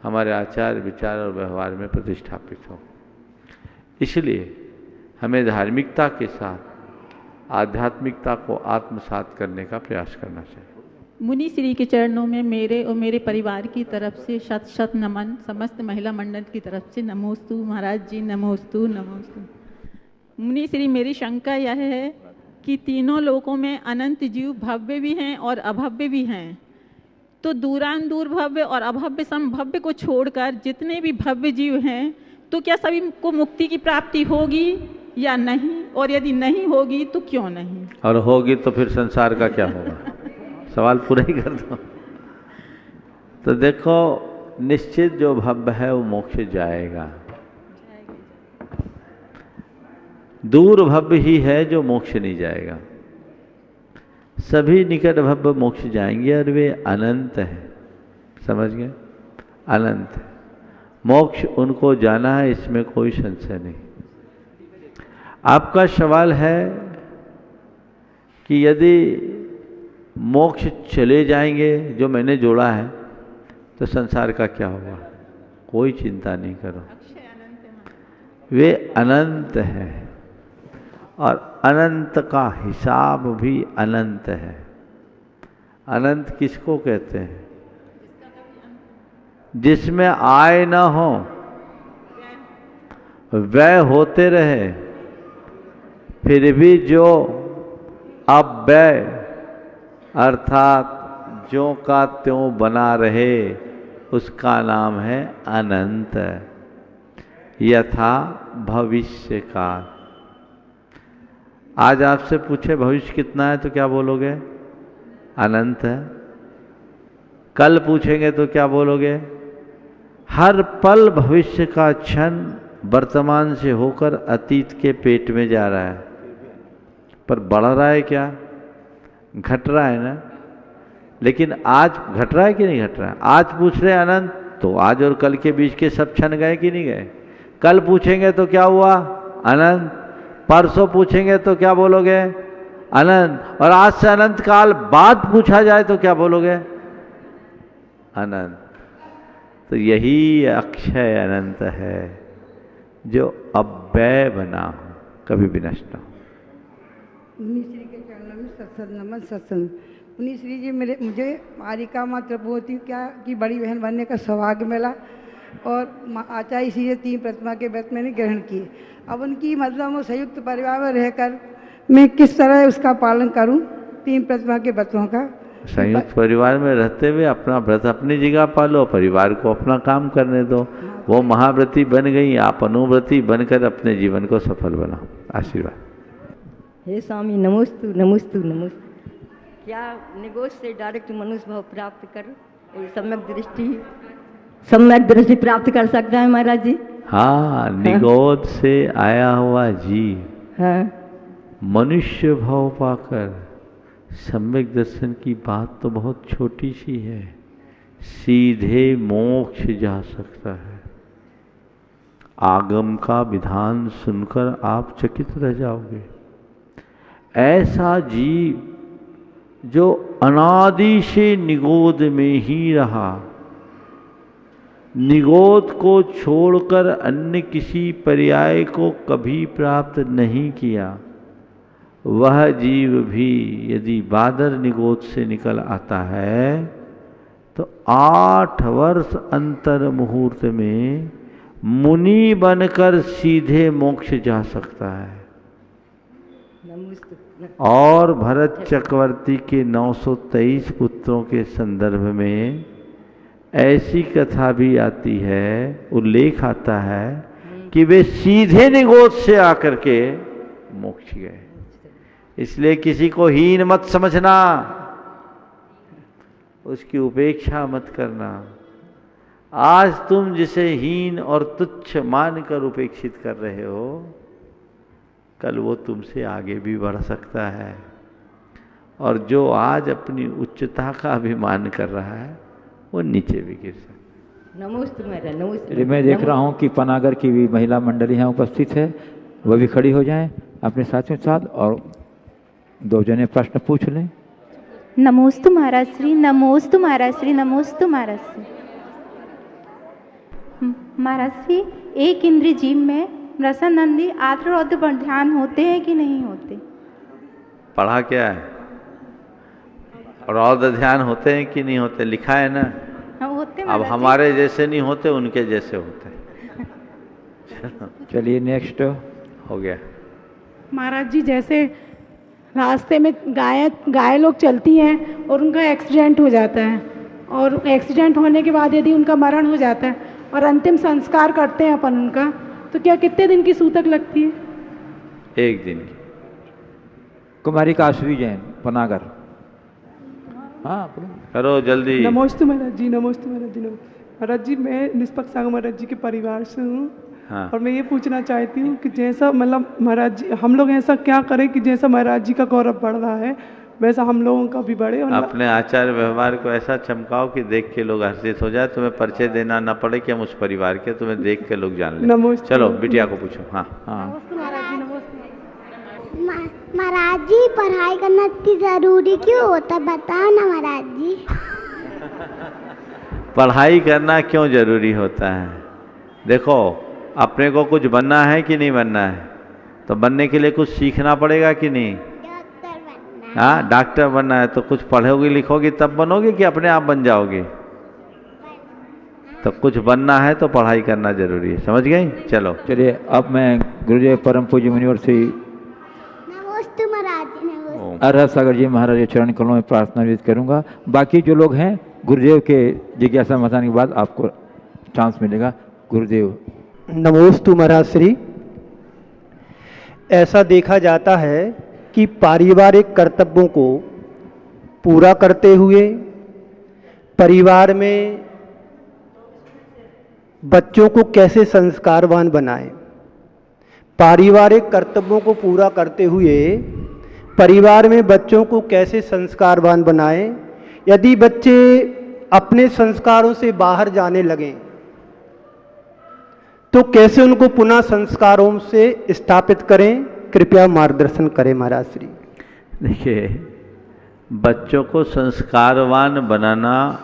E: हमारे आचार विचार और व्यवहार में प्रतिष्ठापित हो। इसलिए हमें धार्मिकता के साथ आध्यात्मिकता को आत्मसात करने का प्रयास करना चाहिए।
M: मुनि श्री के चरणों में मेरे और मेरे परिवार की तरफ से शत शत नमन। समस्त महिला मंडल की तरफ से नमोस्तु महाराज जी, नमोस्तु नमोस्तु। मुनि श्री, मेरी शंका यह है कि तीनों लोकों में अनंत जीव भव्य भी हैं और अभव्य भी हैं, तो दूरान-दूर भव्य और अभव्य समभव्य को छोड़कर जितने भी भव्य जीव हैं तो क्या सभी को मुक्ति की प्राप्ति होगी या नहीं, और यदि नहीं होगी तो क्यों नहीं?
E: और होगी तो फिर संसार का क्या होगा? सवाल पूरा ही कर दो। तो देखो, निश्चित जो भव्य है वो मोक्ष जाएगा। दूर भव्य ही है जो मोक्ष नहीं जाएगा। सभी निकट भव्य मोक्ष जाएंगे और वे अनंत हैं। समझ गए? अनंत है। मोक्ष उनको जाना है, इसमें कोई संशय नहीं। आपका सवाल है कि यदि मोक्ष चले जाएंगे जो मैंने जोड़ा है तो संसार का क्या होगा? कोई चिंता नहीं करो, वे अनंत है और अनंत का हिसाब भी अनंत है। अनंत किसको कहते हैं? जिसमें आय न हो, व्यय होते रहे, फिर भी जो अव्यय अर्थात ज्यों का त्यों बना रहे, उसका नाम है अनंत। यथा भविष्य काल। आज आपसे पूछे भविष्य कितना है तो क्या बोलोगे? अनंत है। कल पूछेंगे तो क्या बोलोगे? हर पल भविष्य का क्षण वर्तमान से होकर अतीत के पेट में जा रहा है, पर बढ़ रहा है क्या? घट रहा है ना। लेकिन आज घट रहा है कि नहीं घट रहा है? आज पूछ रहे अनंत, तो आज और कल के बीच के सब क्षण गए कि नहीं गए? कल पूछेंगे तो क्या हुआ? अनंत। परसों पूछेंगे तो क्या बोलोगे? अनंत। और आज से अनंत काल बाद पूछा जाए तो क्या बोलोगे? अनंत। तो यही अक्षय अनंत है जो अव्यय बना हो, कभी भी नष्ट हो।
H: मुनि श्री के चरणों में सत्संग नमन सत्संग। मुनि श्री जी, मुझे मारिका माँ त्रिपुवती क्या की बड़ी बहन बनने का सौभाग्य मिला और आचार्य श्री जी 3 प्रतिमा के व्रत मैंने ग्रहण किए। अब उनकी मतलब वो संयुक्त परिवार में रहकर मैं किस तरह उसका पालन करूं 3 प्रतिमा के व्रतों का?
E: संयुक्त परिवार में रहते हुए अपना व्रत अपनी जगह पालो, परिवार को अपना काम करने दो। वो महाव्रती बन गई, आप अनुव्रती बनकर अपने जीवन को सफल बनाओ। आशीर्वाद।
N: हे स्वामी, नमोस्तु नमोस्तु नमोस्तु। क्या निगोज से डायरेक्ट मनुष्य भाव प्राप्त कर सम्यक दृष्टि प्राप्त कर सकता है महाराज जी?
E: हाँ, निगोद से आया हुआ जीव मनुष्य भाव पाकर सम्यक दर्शन की बात तो बहुत छोटी सी है, सीधे मोक्ष जा सकता है। आगम का विधान सुनकर आप चकित रह जाओगे। ऐसा जीव जो अनादि से निगोद में ही रहा, निगोद को छोड़कर अन्य किसी पर्याय को कभी प्राप्त नहीं किया, वह जीव भी यदि बादर निगोद से निकल आता है तो 8 वर्ष अंतर मुहूर्त में मुनि बनकर सीधे मोक्ष जा सकता है। और भरत चक्रवर्ती के 923 पुत्रों के संदर्भ में ऐसी कथा भी आती है, उल्लेख आता है कि वे सीधे निगोद से आकर के मोक्ष गए। इसलिए किसी को हीन मत समझना, उसकी उपेक्षा मत करना। आज तुम जिसे हीन और तुच्छ मानकर उपेक्षित कर रहे हो, कल वो तुमसे आगे भी बढ़ सकता है। और जो आज अपनी उच्चता का अभिमान कर रहा है वो नीचे भी गिर सकता है।
N: नमस्ते मेरा नमस्ते।
C: मैं देख रहा हूँ कि पनागर की भी महिला मंडली यहाँ उपस्थित है, वह भी खड़ी हो जाएं अपने साथियों के साथ और 2 जने प्रश्न पूछ लें।
O: नमोस्तु महाराज श्री, नमोस्तु महाराज श्री, नमोस्तु महाराज श्री। महाराज श्री, एक इंद्रिय जीव में रसानंदी आद्र रौद्र पर ध्यान होते हैं कि नहीं होते?
E: पढ़ा क्या है? रौद्र ध्यान होते हैं कि नहीं होते? लिखा है ना।
O: होते।
E: अब हमारे जैसे नहीं होते, उनके जैसे होते।
C: चलिए नेक्स्ट
E: हो गया।
P: महाराज जी, जैसे रास्ते में गाय लोग चलती हैं और उनका एक्सीडेंट हो जाता है, और एक्सीडेंट होने के बाद यदि उनका मरण हो जाता है और अंतिम संस्कार करते हैं अपन उनका, तो क्या कितने दिन की सूतक लगती है?
E: 1 दिन की।
C: कुमारी काशवी जैन, पनागर। हाँ
E: करो जल्दी।
Q: नमोस्तु महाराज जी, नमोस्तु महाराज जी। महाराज जी, मैं निष्पक्ष सागर महाराज जी के परिवार से हूँ।
E: हाँ।
Q: और मैं ये पूछना चाहती हूँ कि जैसा मतलब महाराज जी, हम लोग ऐसा क्या करें कि जैसा महाराज जी का गौरव बढ़ रहा है वैसा हम लोगों का भी बढ़े। और
E: अपने आचार व्यवहार को ऐसा चमकाओ कि देख के लोग हर्षित हो जाए, तुम्हें परिचय देना ना पड़े कि हम उस परिवार के, तुम्हें देख के लोग जान लें। चलो बिटिया को पूछो। हाँ हाँ
R: महाराज जी, पढ़ाई करना इतनी जरूरी क्यों होता है, बताओ ना महाराज जी।
E: पढ़ाई करना क्यों जरूरी होता है? देखो, अपने को कुछ बनना है कि नहीं बनना है, तो बनने के लिए कुछ सीखना पड़ेगा कि नहीं? हाँ, डॉक्टर बनना है तो कुछ पढ़ोगी लिखोगी तब बनोगे कि अपने आप बन जाओगे? तो कुछ बनना है तो पढ़ाई करना जरूरी है, समझ गई? चलो
C: चलिए, अब मैं गुरुदेव परम पूज्य मुनिवर श्री अरहत सागर जी महाराज के चरण कमलों में प्रार्थना विदित करूंगा। बाकी जो लोग हैं, गुरुदेव के जिज्ञासा बताने के बाद आपको चांस मिलेगा। गुरुदेव।
S: नमोस्तु महाराज श्री। ऐसा देखा जाता है कि पारिवारिक कर्तव्यों को पूरा करते हुए परिवार में बच्चों को कैसे संस्कारवान बनाएं। पारिवारिक कर्तव्यों को पूरा करते हुए परिवार में बच्चों को कैसे संस्कारवान बनाएं। यदि बच्चे अपने संस्कारों से बाहर जाने लगें तो कैसे उनको पुनः संस्कारों से स्थापित करें, कृपया मार्गदर्शन करें महाराज श्री।
E: देखिए, बच्चों को संस्कारवान बनाना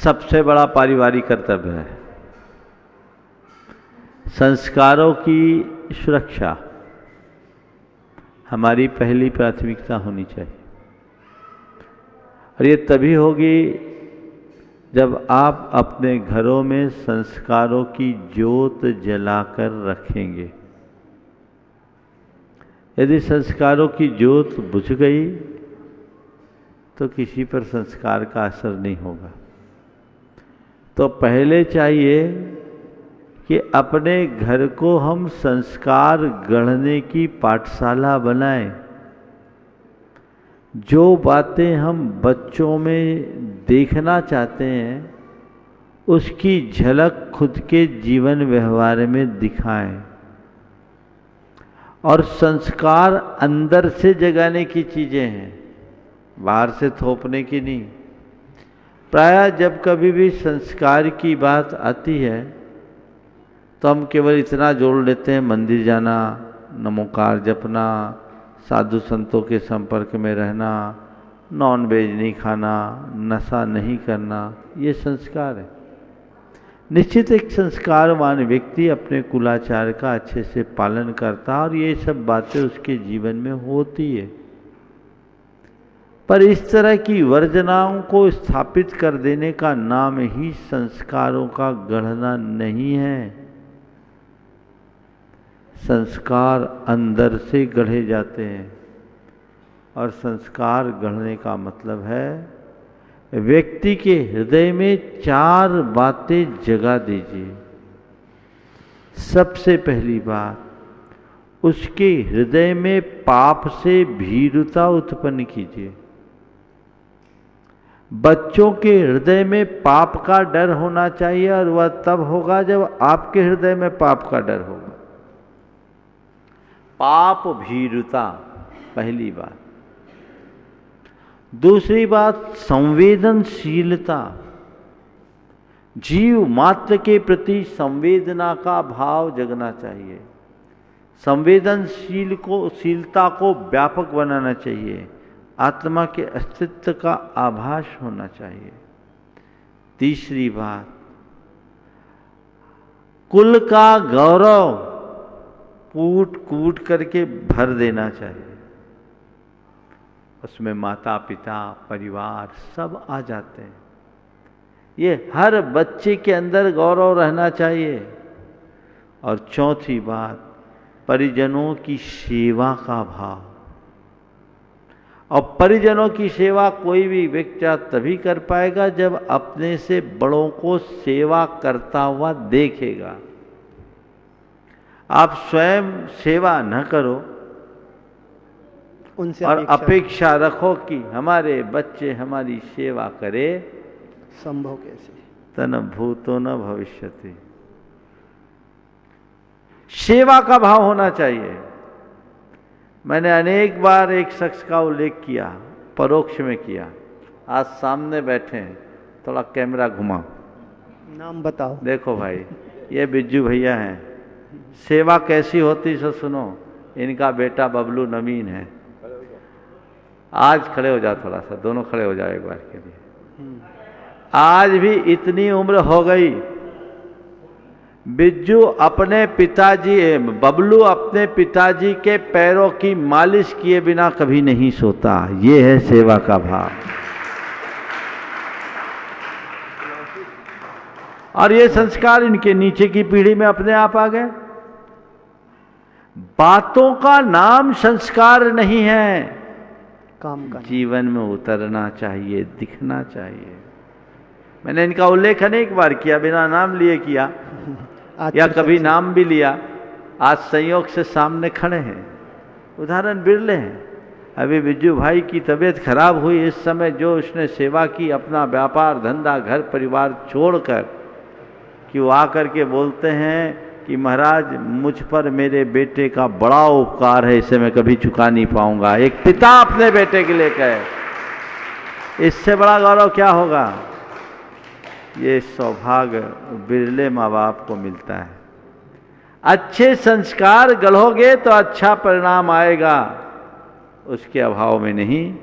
E: सबसे बड़ा पारिवारिक कर्तव्य है। संस्कारों की सुरक्षा हमारी पहली प्राथमिकता होनी चाहिए, और ये तभी होगी जब आप अपने घरों में संस्कारों की ज्योत जलाकर रखेंगे। यदि संस्कारों की ज्योत बुझ गई तो किसी पर संस्कार का असर नहीं होगा। तो पहले चाहिए कि अपने घर को हम संस्कार गढ़ने की पाठशाला बनाएं। जो बातें हम बच्चों में देखना चाहते हैं उसकी झलक खुद के जीवन व्यवहार में दिखाएं, और संस्कार अंदर से जगाने की चीज़ें हैं, बाहर से थोपने की नहीं। प्रायः जब कभी भी संस्कार की बात आती है तो हम केवल इतना जोड़ लेते हैं मंदिर जाना, नमोकार जपना, साधु संतों के संपर्क में रहना, नॉन वेज नहीं खाना, नशा नहीं करना, ये संस्कार है। निश्चित एक संस्कारवान व्यक्ति अपने कुलाचार का अच्छे से पालन करता है और ये सब बातें उसके जीवन में होती है। पर इस तरह की वर्जनाओं को स्थापित कर देने का नाम ही संस्कारों का गढ़ना नहीं है। संस्कार अंदर से गढ़े जाते हैं, और संस्कार गढ़ने का मतलब है व्यक्ति के हृदय में 4 बातें जगा दीजिए। सबसे पहली बात, उसके हृदय में पाप से भीरुता उत्पन्न कीजिए। बच्चों के हृदय में पाप का डर होना चाहिए, और वह तब होगा जब आपके हृदय में पाप का डर होगा। पाप भीरुता पहली बात। दूसरी बात, संवेदनशीलता। जीव मात्र के प्रति संवेदना का भाव जगना चाहिए। संवेदनशीलता को व्यापक बनाना चाहिए। आत्मा के अस्तित्व का आभास होना चाहिए। तीसरी बात, कुल का गौरव कूट कूट करके भर देना चाहिए। उसमें माता पिता परिवार सब आ जाते हैं। ये हर बच्चे के अंदर गौरव रहना चाहिए। और चौथी बात, परिजनों की सेवा का भाव। और परिजनों की सेवा कोई भी व्यक्ति तभी कर पाएगा जब अपने से बड़ों को सेवा करता हुआ देखेगा। आप स्वयं सेवा न करो
S: उनसे
E: और अपेक्षा रखो कि हमारे बच्चे हमारी सेवा करे,
S: संभव कैसे?
E: तन भूतो न भविष्यति। सेवा का भाव होना चाहिए। मैंने अनेक बार एक शख्स का उल्लेख किया, परोक्ष में किया। आज सामने बैठे हैं, थोड़ा कैमरा घुमाओ,
S: नाम बताओ।
E: देखो भाई, ये बिज्जू भैया हैं। सेवा कैसी होती सो सुनो। इनका बेटा बबलू नवीन है। आज खड़े हो जाओ, थोड़ा सा दोनों खड़े हो जाओ एक बार के लिए। आज भी इतनी उम्र हो गई, बिज्जू अपने पिताजी, बबलू अपने पिताजी के पैरों की मालिश किए बिना कभी नहीं सोता। ये है सेवा का भाव। और ये संस्कार इनके नीचे की पीढ़ी में अपने आप आ गए। बातों का नाम संस्कार नहीं है,
S: काम का
E: जीवन में उतरना चाहिए, दिखना चाहिए। मैंने इनका उल्लेख अनेक बार किया, बिना नाम लिए किया या कभी नाम भी लिया। आज संयोग से सामने खड़े हैं, उदाहरण बिरले हैं। अभी बिज्जू भाई की तबीयत खराब हुई, इस समय जो उसने सेवा की, अपना व्यापार धंधा घर परिवार छोड़कर, कि वो आकर के बोलते हैं कि महाराज मुझ पर मेरे बेटे का बड़ा उपकार है, इसे मैं कभी चुका नहीं पाऊंगा। एक पिता अपने बेटे के लिए कहे, इससे बड़ा गौरव क्या होगा। ये सौभाग्य बिरले माँ बाप को मिलता है। अच्छे संस्कार गढ़ोगे तो अच्छा परिणाम आएगा, उसके अभाव में नहीं।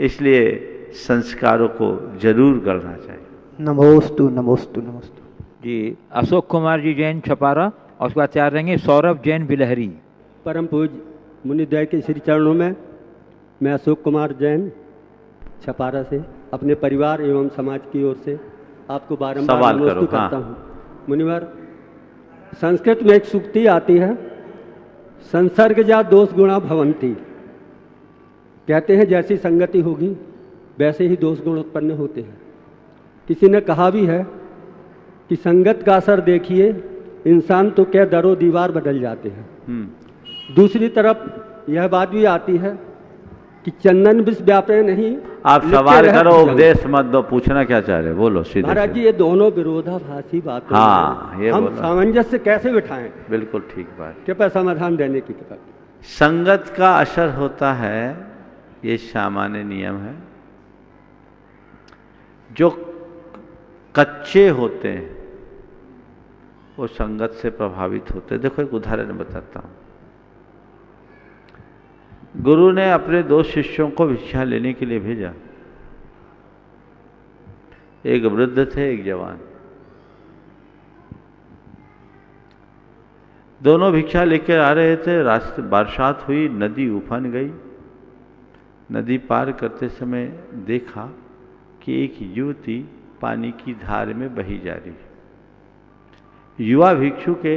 E: इसलिए संस्कारों को जरूर गढ़ना चाहिए।
S: नमोस्तु नमोस्तु नमोस्तु।
C: जी, अशोक कुमार जी जैन छपारा, और उसके बाद तैयार रहेंगे सौरभ जैन बिलहरी।
T: परम पूज्य मुनिद्वय के श्री चरणों में मैं अशोक कुमार जैन छपारा से अपने परिवार एवं समाज की ओर से आपको बारंबार नमस्ते करता हूँ। मुनिवर, संस्कृत में एक सूक्ति आती है, संसर्गजा दोष गुणा भवंती। कहते हैं जैसी संगति होगी वैसे ही दोष गुण उत्पन्न होते हैं। किसी ने कहा भी है कि संगत का असर देखिए, इंसान तो क्या दरो दीवार बदल जाते हैं। दूसरी तरफ यह बात भी आती है कि चंदन विष व्यापे नहीं।
E: आप सवाल करो, उपदेश मत दो। पूछना क्या चाह रहे, बोलो सीधे।
T: महाराज जी, ये दोनों विरोधाभासी बातें
E: हाँ, ये
T: हम सामंजस्य कैसे बिठाएं?
E: बिल्कुल ठीक बात।
T: कृपया समाधान देने की कृपा।
E: संगत का असर होता है, ये सामान्य नियम है। जो कच्चे होते हैं वो संगत से प्रभावित होते हैं। देखो एक उदाहरण बताता हूँ। गुरु ने अपने 2 शिष्यों को भिक्षा लेने के लिए भेजा। एक वृद्ध थे, एक जवान। दोनों भिक्षा लेकर आ रहे थे। रास्ते बरसात हुई, नदी उफान गई। नदी पार करते समय देखा कि एक युवती पानी की धार में बही जा रही। युवा भिक्षु के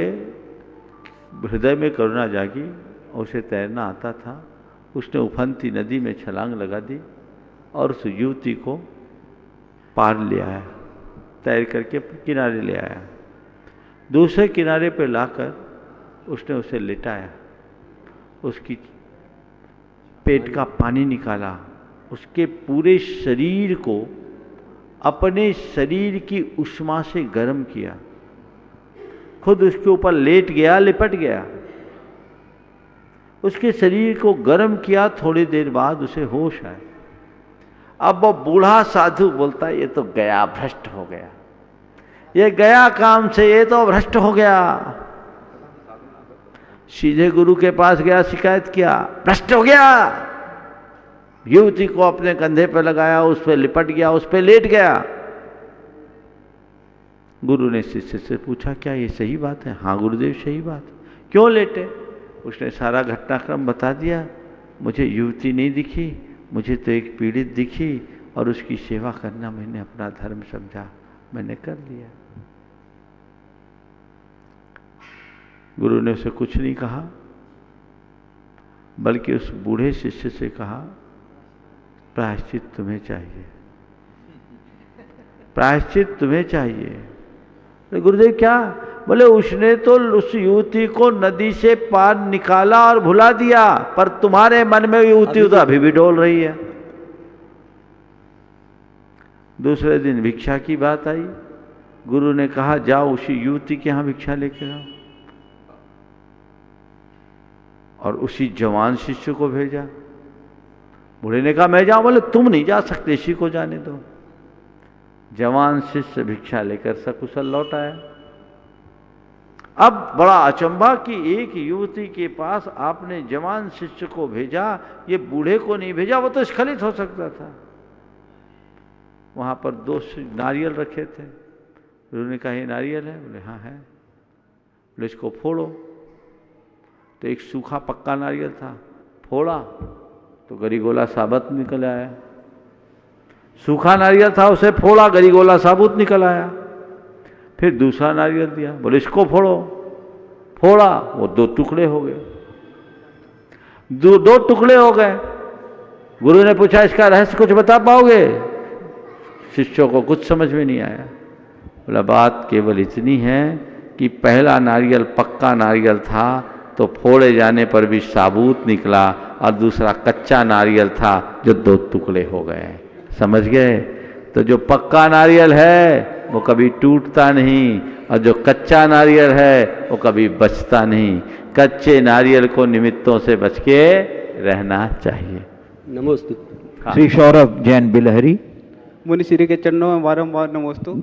E: हृदय में करुणा जागी, उसे तैरना आता था। उसने उफनती नदी में छलांग लगा दी और उस युवती को पार ले आया, तैर करके किनारे ले आया। दूसरे किनारे पर लाकर उसने उसे लिटाया, उसकी पेट का पानी निकाला, उसके पूरे शरीर को अपने शरीर की उष्मा से गर्म किया, खुद उसके ऊपर लेट गया, लिपट गया, उसके शरीर को गर्म किया। थोड़ी देर बाद उसे होश आए। अब वो बूढ़ा साधु बोलता है, ये तो गया, भ्रष्ट हो गया, ये गया काम से, ये तो भ्रष्ट हो गया। सीधे गुरु के पास गया, शिकायत किया, भ्रष्ट हो गया। युवती को अपने कंधे पर लगाया, उस पर लिपट गया, उस पर लेट गया। गुरु ने शिष्य से पूछा, क्या ये सही बात है? हाँ गुरुदेव, सही बात। क्यों लेटे? उसने सारा घटनाक्रम बता दिया। मुझे युवती नहीं दिखी, मुझे तो एक पीड़ित दिखी और उसकी सेवा करना मैंने अपना धर्म समझा, मैंने कर लिया। गुरु ने उसे कुछ नहीं कहा, बल्कि उस बूढ़े शिष्य से कहा, प्रायश्चित तुम्हें चाहिए, प्रायश्चित तुम्हें चाहिए। गुरुदेव क्या? बोले उसने तो उस युवती को नदी से पार निकाला और भुला दिया, पर तुम्हारे मन में युवती तो अभी भी डोल रही है। दूसरे दिन भिक्षा की बात आई। गुरु ने कहा, जाओ उसी युवती के यहाँ भिक्षा लेकर आओ। और उसी जवान शिष्य को भेजा। बूढ़े ने कहा मैं जाऊं, बोले तुम नहीं जा सकते, इसी को जाने दो। जवान शिष्य भिक्षा लेकर सकुशल लौट आया। अब बड़ा अचंभा कि एक युवती के पास आपने जवान शिष्य को भेजा, ये बूढ़े को नहीं भेजा, वो तो स्खलित हो सकता था। वहां पर 2 नारियल रखे थे। उन्होंने कहा ये नारियल है? बोले हाँ है। बोले इसको फोड़ो। तो एक सूखा पक्का नारियल था, फोड़ा तो गरीगोला साबुत निकल आया। सूखा नारियल था, उसे फोड़ा, गरीगोला साबुत निकल आया। फिर दूसरा नारियल दिया, बोले इसको फोड़ो। फोड़ा, वो 2 टुकड़े हो गए। 2 टुकड़े हो गए। गुरु ने पूछा इसका रहस्य कुछ बता पाओगे? शिष्यों को कुछ समझ में नहीं आया। बोला बात केवल इतनी है कि पहला नारियल पक्का नारियल था तो फोड़े जाने पर भी साबुत निकला, और दूसरा कच्चा नारियल था जो 2 टुकड़े हो गए। समझ गए? तो जो पक्का नारियल है वो कभी टूटता नहीं, और जो कच्चा नारियल है वो कभी बचता नहीं। कच्चे नारियल को निमित्तों से बच के रहना चाहिए।
T: नमस्ते।
C: श्री सौरभ जैन बिलहरी।
U: मुनिश्री के चरणों में बारंबार नमोस्तु।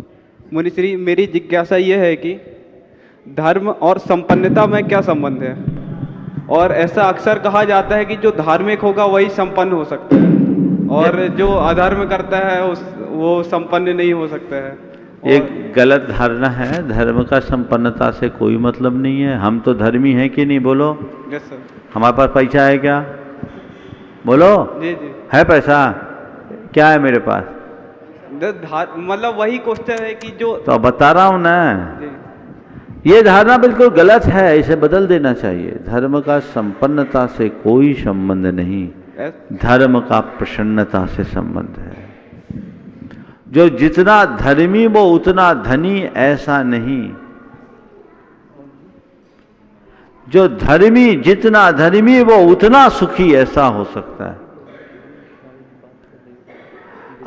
U: मुनिश्री, मेरी जिज्ञासा ये है कि धर्म और संपन्नता में क्या संबंध है? और ऐसा अक्सर कहा जाता है कि जो धार्मिक होगा वही संपन्न हो सकता है, और जो अधर्म करता है वो संपन्न नहीं हो सकता है।
E: एक गलत धारणा है, धर्म का संपन्नता से कोई मतलब नहीं है। हम तो धर्मी हैं कि नहीं? बोलो।
U: Yes sir.
E: हमारे पास पैसा है क्या? बोलो।
U: जी जी।
E: है पैसा? क्या है मेरे पास?
U: मतलब वही क्वेश्चन है कि जो
E: तो बता रहा हूं ना, ये धारणा बिल्कुल गलत है, इसे बदल देना चाहिए। धर्म का संपन्नता से कोई संबंध नहीं, धर्म का प्रसन्नता से संबंध है। जो जितना धर्मी वो उतना धनी, ऐसा नहीं। जो धर्मी जितना धर्मी वो उतना सुखी, ऐसा हो सकता है।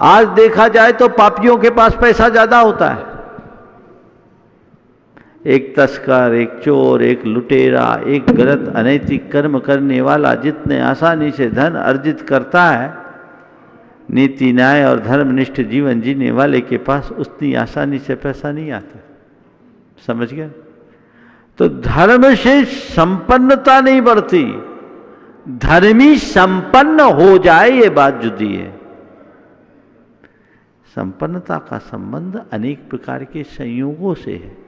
E: आज देखा जाए तो पापियों के पास पैसा ज्यादा होता है। एक तस्कर, एक चोर, एक लुटेरा, एक गलत अनैतिक कर्म करने वाला जितने आसानी से धन अर्जित करता है, नीति न्याय और धर्मनिष्ठ जीवन जीने वाले के पास उतनी आसानी से पैसा नहीं आता। समझ गए? तो धर्म से संपन्नता नहीं बढ़ती, धर्मी संपन्न हो जाए ये बात जुदी है। संपन्नता का संबंध अनेक प्रकार के संयोगों से है।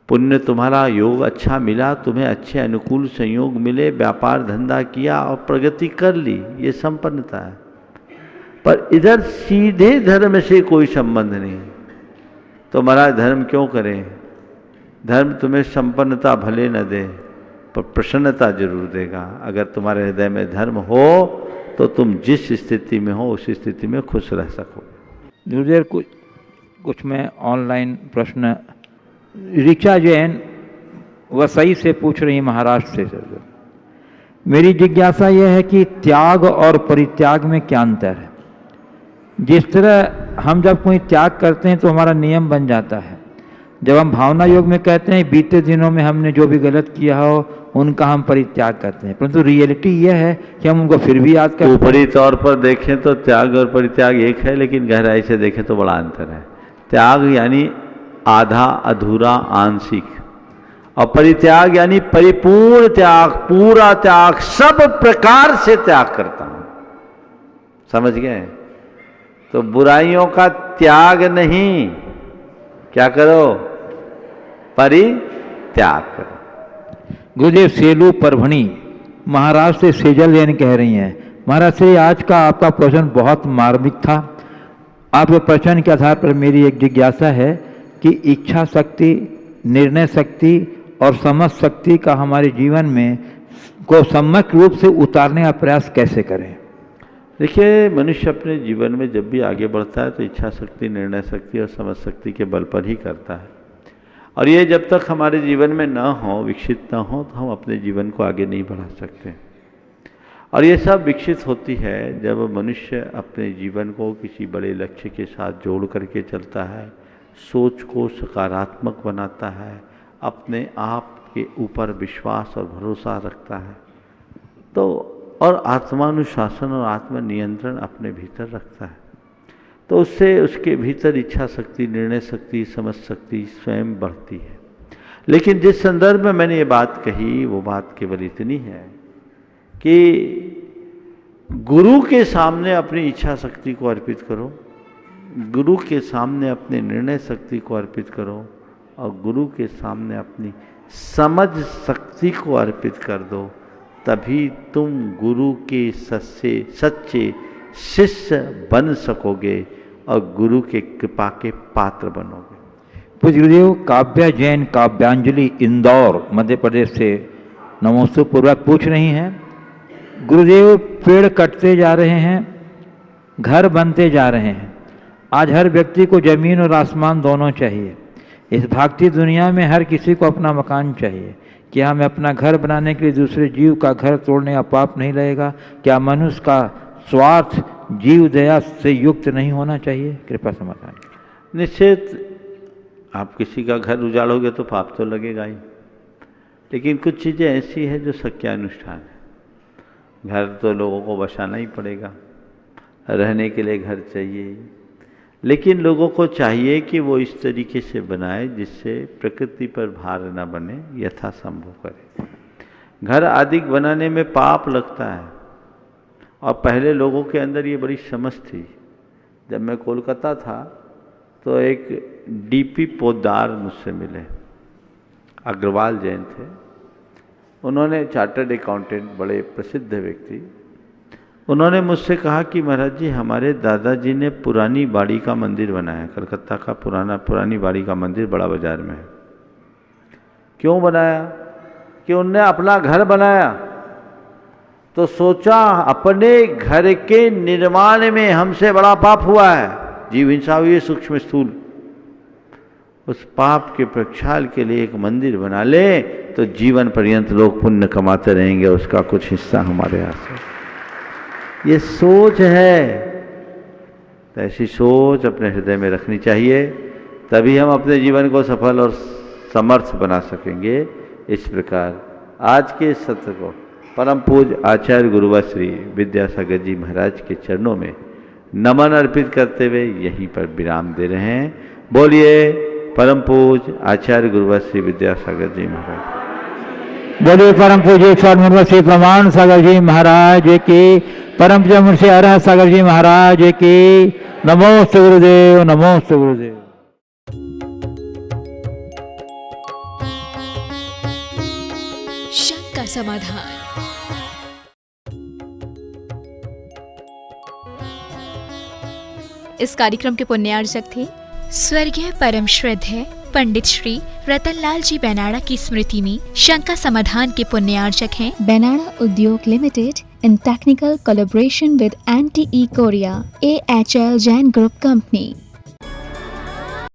E: पुण्य तुम्हारा योग अच्छा मिला, तुम्हें अच्छे अनुकूल संयोग मिले, व्यापार धंधा किया और प्रगति कर ली, ये संपन्नता है। पर इधर सीधे धर्म से कोई संबंध नहीं। तो महाराज धर्म क्यों करें? धर्म तुम्हें संपन्नता भले न दे, पर प्रसन्नता जरूर देगा। अगर तुम्हारे हृदय में धर्म हो तो तुम जिस स्थिति में हो उस स्थिति में खुश रह सको।
C: गुरुदेव कुछ मैं ऑनलाइन प्रश्न, ऋचा जैन वसई से पूछ रही महाराष्ट्र से। मेरी जिज्ञासा यह है कि त्याग और परित्याग में क्या अंतर है? जिस तरह हम जब कोई त्याग करते हैं तो हमारा नियम बन जाता है। जब हम भावना योग में कहते हैं बीते दिनों में हमने जो भी गलत किया हो उनका हम परित्याग करते हैं, परंतु रियलिटी यह है कि हम उनको फिर भी याद करते हैं।
E: ऊपरी तौर पर देखें तो त्याग और परित्याग एक है, लेकिन गहराई से देखें तो बड़ा अंतर है। त्याग यानी आधा अधूरा आंशिक, और परित्याग यानी परिपूर्ण त्याग, पूरा त्याग, सब प्रकार से त्याग करता हूं। समझ गए? तो बुराइयों का त्याग नहीं, क्या करो? परित्याग करो।
C: गुरुदेव सेलू परभणी महाराष्ट्र से सेजल जैन कह रही हैं, महाराज से आज का आपका प्रश्न बहुत मार्मिक था। आपके प्रश्न के आधार पर मेरी एक जिज्ञासा है कि इच्छा शक्ति, निर्णय शक्ति और समझ शक्ति का हमारे जीवन में को सम्यक रूप से उतारने का प्रयास कैसे करें?
E: देखिए, मनुष्य अपने जीवन में जब भी आगे बढ़ता है तो इच्छा शक्ति, निर्णय शक्ति और समझ शक्ति के बल पर ही करता है। और ये जब तक हमारे जीवन में न हो, विकसित न हो, तो हम अपने जीवन को आगे नहीं बढ़ा सकते। और ये सब विकसित होती है जब मनुष्य अपने जीवन को किसी बड़े लक्ष्य के साथ जोड़ करके चलता है, सोच को सकारात्मक बनाता है, अपने आप आपके ऊपर विश्वास और भरोसा रखता है तो, और आत्मानुशासन और आत्मनियंत्रण अपने भीतर रखता है, तो उससे उसके भीतर इच्छा शक्ति, निर्णय शक्ति, समझ शक्ति स्वयं बढ़ती है। लेकिन जिस संदर्भ में मैंने ये बात कही वो बात केवल इतनी है कि गुरु के सामने अपनी इच्छा शक्ति को अर्पित करो, गुरु के सामने अपने निर्णय शक्ति को अर्पित करो और गुरु के सामने अपनी समझ शक्ति को अर्पित कर दो, तभी तुम गुरु के सच्चे शिष्य बन सकोगे और गुरु के कृपा के पात्र बनोगे।
C: पूज्य गुरुदेव, काव्या जैन काव्यांजलि इंदौर मध्य प्रदेश से नमोस्तु पूर्वक पूछ रही हैं, गुरुदेव पेड़ कटते जा रहे हैं, घर बनते जा रहे हैं, आज हर व्यक्ति को जमीन और आसमान दोनों चाहिए। इस भागती दुनिया में हर किसी को अपना मकान चाहिए। क्या हमें अपना घर बनाने के लिए दूसरे जीव का घर तोड़ने का पाप नहीं लगेगा? क्या मनुष्य का स्वार्थ जीव दया से युक्त नहीं होना चाहिए? कृपा समाधान।
E: निश्चित आप किसी का घर उजाड़ोगे तो पाप तो लगेगा ही, लेकिन कुछ चीज़ें ऐसी हैं जो सत्यानुष्ठान है। घर तो लोगों को बसाना ही पड़ेगा, रहने के लिए घर चाहिए, लेकिन लोगों को चाहिए कि वो इस तरीके से बनाए जिससे प्रकृति पर भार न बने, यथासंभव करे। घर आदि बनाने में पाप लगता है और पहले लोगों के अंदर ये बड़ी समझ थी। जब मैं कोलकाता था तो एक डीपी पोद्दार मुझसे मिले, अग्रवाल जैन थे, उन्होंने चार्टर्ड अकाउंटेंट, बड़े प्रसिद्ध व्यक्ति, उन्होंने मुझसे कहा कि महाराज जी हमारे दादाजी ने पुरानी बाड़ी का मंदिर बनाया, कलकत्ता का पुरानी बाड़ी का मंदिर बड़ा बाजार में है। क्यों बनाया? कि उनने अपना घर बनाया तो सोचा अपने घर के निर्माण में हमसे बड़ा पाप हुआ है, जीव हिंसा हुई है सूक्ष्म स्थूल, उस पाप के प्रक्षाल के लिए एक मंदिर बना ले तो जीवन पर्यंत लोग पुण्य कमाते रहेंगे, उसका कुछ हिस्सा हमारे यहाँ से। ये सोच है, तो ऐसी सोच अपने हृदय में रखनी चाहिए, तभी हम अपने जीवन को सफल और समर्थ बना सकेंगे। इस प्रकार आज के सत्र को परम पूज्य आचार्य गुरुवर श्री विद्यासागर जी महाराज के चरणों में नमन अर्पित करते हुए यहीं पर विराम दे रहे हैं। बोलिए परम पूज्य आचार्य गुरुवर श्री विद्यासागर जी महाराज।
C: बोलिए परम पूज्य स्वामी श्री प्रमाण सागर जी महाराज की, परम पूज्य मुंशी हरहर सागर जी महाराज की। नमोस्तु गुरुदेव, नमोस्तु गुरुदेव।
B: शंका समाधान। इस कार्यक्रम के पुण्यार्चक थे स्वर्गीय परम श्रद्धेय पंडित श्री रतनलाल जी बेनाड़ा की स्मृति में शंका समाधान के पुण्यार्चक हैं
A: बेनाड़ा उद्योग limited in technical collaboration with NTE Korea, AHL Jain Group Company.